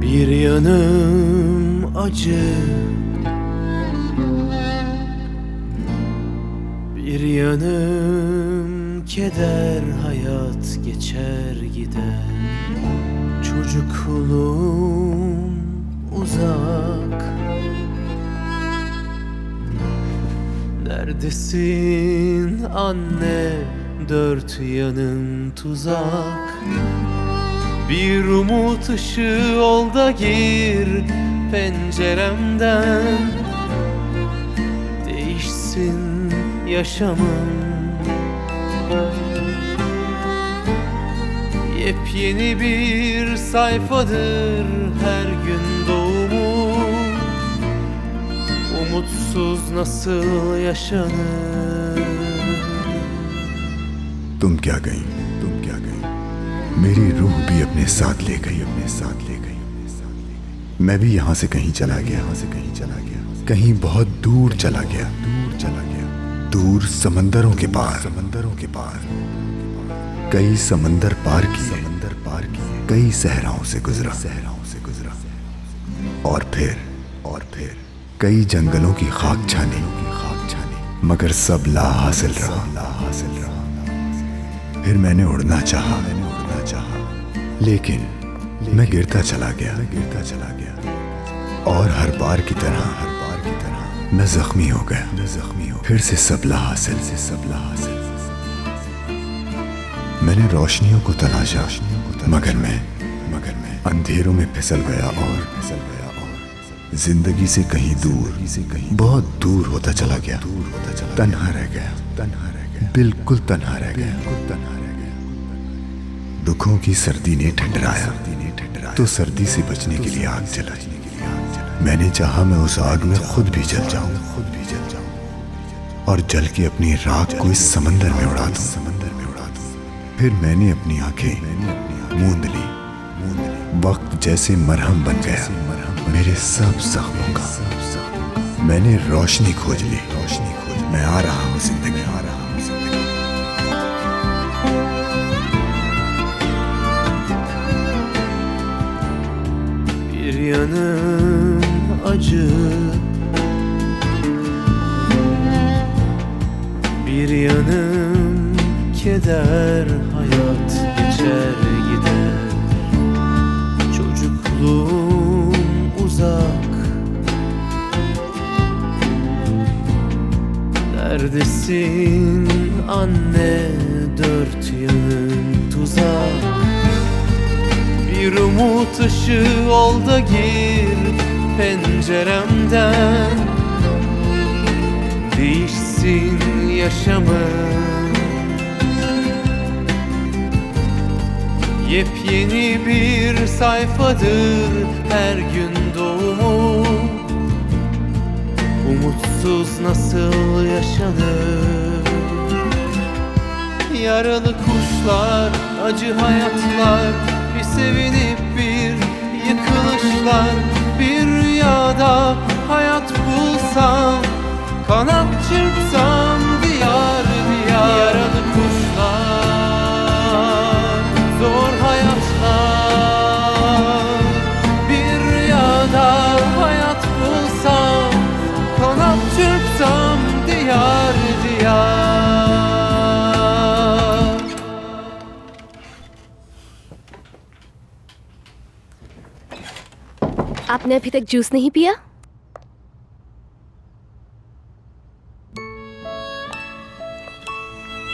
Speaker 15: Bir yanım acı, bir yanım keder, hayat geçer gider. Çocukluğum uzak, neredesin anne, dört yanın tuzak. Bir umut ışığı ol da gir penceremden, değişsin yaşamım. Yepyeni bir sayfadır her gün doğumum. Umutsuz nasıl yaşanır?
Speaker 3: तुम क्या गई, तुम क्या गई। मेरी रूह भी अपने साथ ले गई, अपने साथ ले गई, अपने साथ ले गई। मैं भी यहाँ से कहीं चला गया, यहाँ से कहीं चला गया, कहीं बहुत दूर चला गया, दूर चला गया, दूर समंदरों के पार, समंदरों के पार। कई समंदर पार किए, समंदर पार किए, कई सहराओं से गुजरा, सहराओं से गुजरा। और फिर कई जंगलों की खाक छानी, मगर सब ला हासिल रहा, ला हासिल रहा। फिर मैंने उड़ना चाहा, लेकिन मैं गिरता चला गया, गिरता चला गया। और हर बार की तरह मैं जख्मी हो गया, मैं जख्मी हो। फिर से सबला हासिल, से सबला हासिल। मैंने रोशनियों को तलाशा, मगर मैं अंधेरों में फिसल गया और जिंदगी से कहीं दूर, बहुत दूर होता चला गया, तन्हा रह गया, बिल्कुल तन्हा रह गया। दुखों की सर्दी ने ठंडराया तो सर्दी से बचने के लिए आग जलाई। मैंने चाहा मैं उस आग में खुद भी जल जाऊं, और जल के अपनी राख को इस समंदर में उड़ा दूं। फिर मैंने अपनी आंखें मूंद ली। वक्त जैसे मरहम बन गया मेरे सब जख्मों का। मैंने रोशनी खोज ली, मैं आ रहा हूँ जिंदगी, आ रहा हूँ जिंदगी।
Speaker 15: Bir yanım acı, bir yanım keder, hayat geçer gider. Çocukluğum uzak, neredesin anne, dört yanın tuzak. Bir umut ışığı ol da gir penceremden, değişsin ettin yaşamı. Yepyeni bir sayfadır her gün doğumu. Umutsuz nasıl yaşanır? Yaralı kuşlar, acı hayatlar, bir sevinip bir yıkılışlar. Bir rüyada hayat bulsam, kanat çırpsam diyar diyar. Yaralı kuşlar, zor hayatlar. Bir rüyada hayat bulsam, kanat çırpsam diyar diyar.
Speaker 4: आपने अभी तक juice नहीं पिया?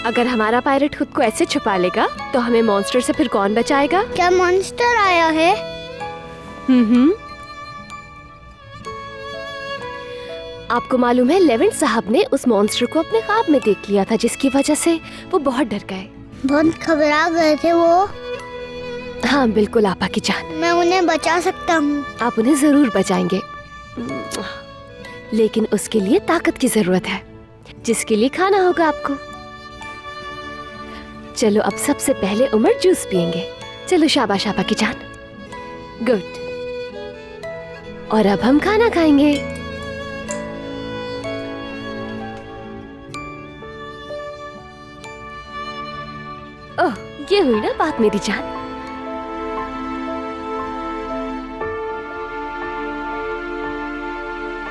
Speaker 4: अगर हमारा pilot खुद को ऐसे छुपा लेगा तो हमें मॉन्स्टर से फिर कौन बचाएगा?
Speaker 13: क्या मॉन्स्टर आया है?
Speaker 4: आपको मालूम है लेवेंट साहब ने उस मॉन्स्टर को अपने ख्वाब में देख लिया था, जिसकी वजह से वो बहुत डर गए।
Speaker 13: बहुत घबरा गए थे वो।
Speaker 4: हाँ बिल्कुल आपा की जान।
Speaker 13: मैं उन्हें बचा सकता हूँ।
Speaker 4: आप उन्हें जरूर बचाएंगे, लेकिन उसके लिए ताकत की जरूरत है, जिसके लिए खाना होगा आपको। चलो अब सबसे पहले उमर जूस पिएंगे। चलो शाबाश आपा की जान। गुड। और अब हम खाना खाएंगे। ओह, ये हुई ना बात मेरी जान।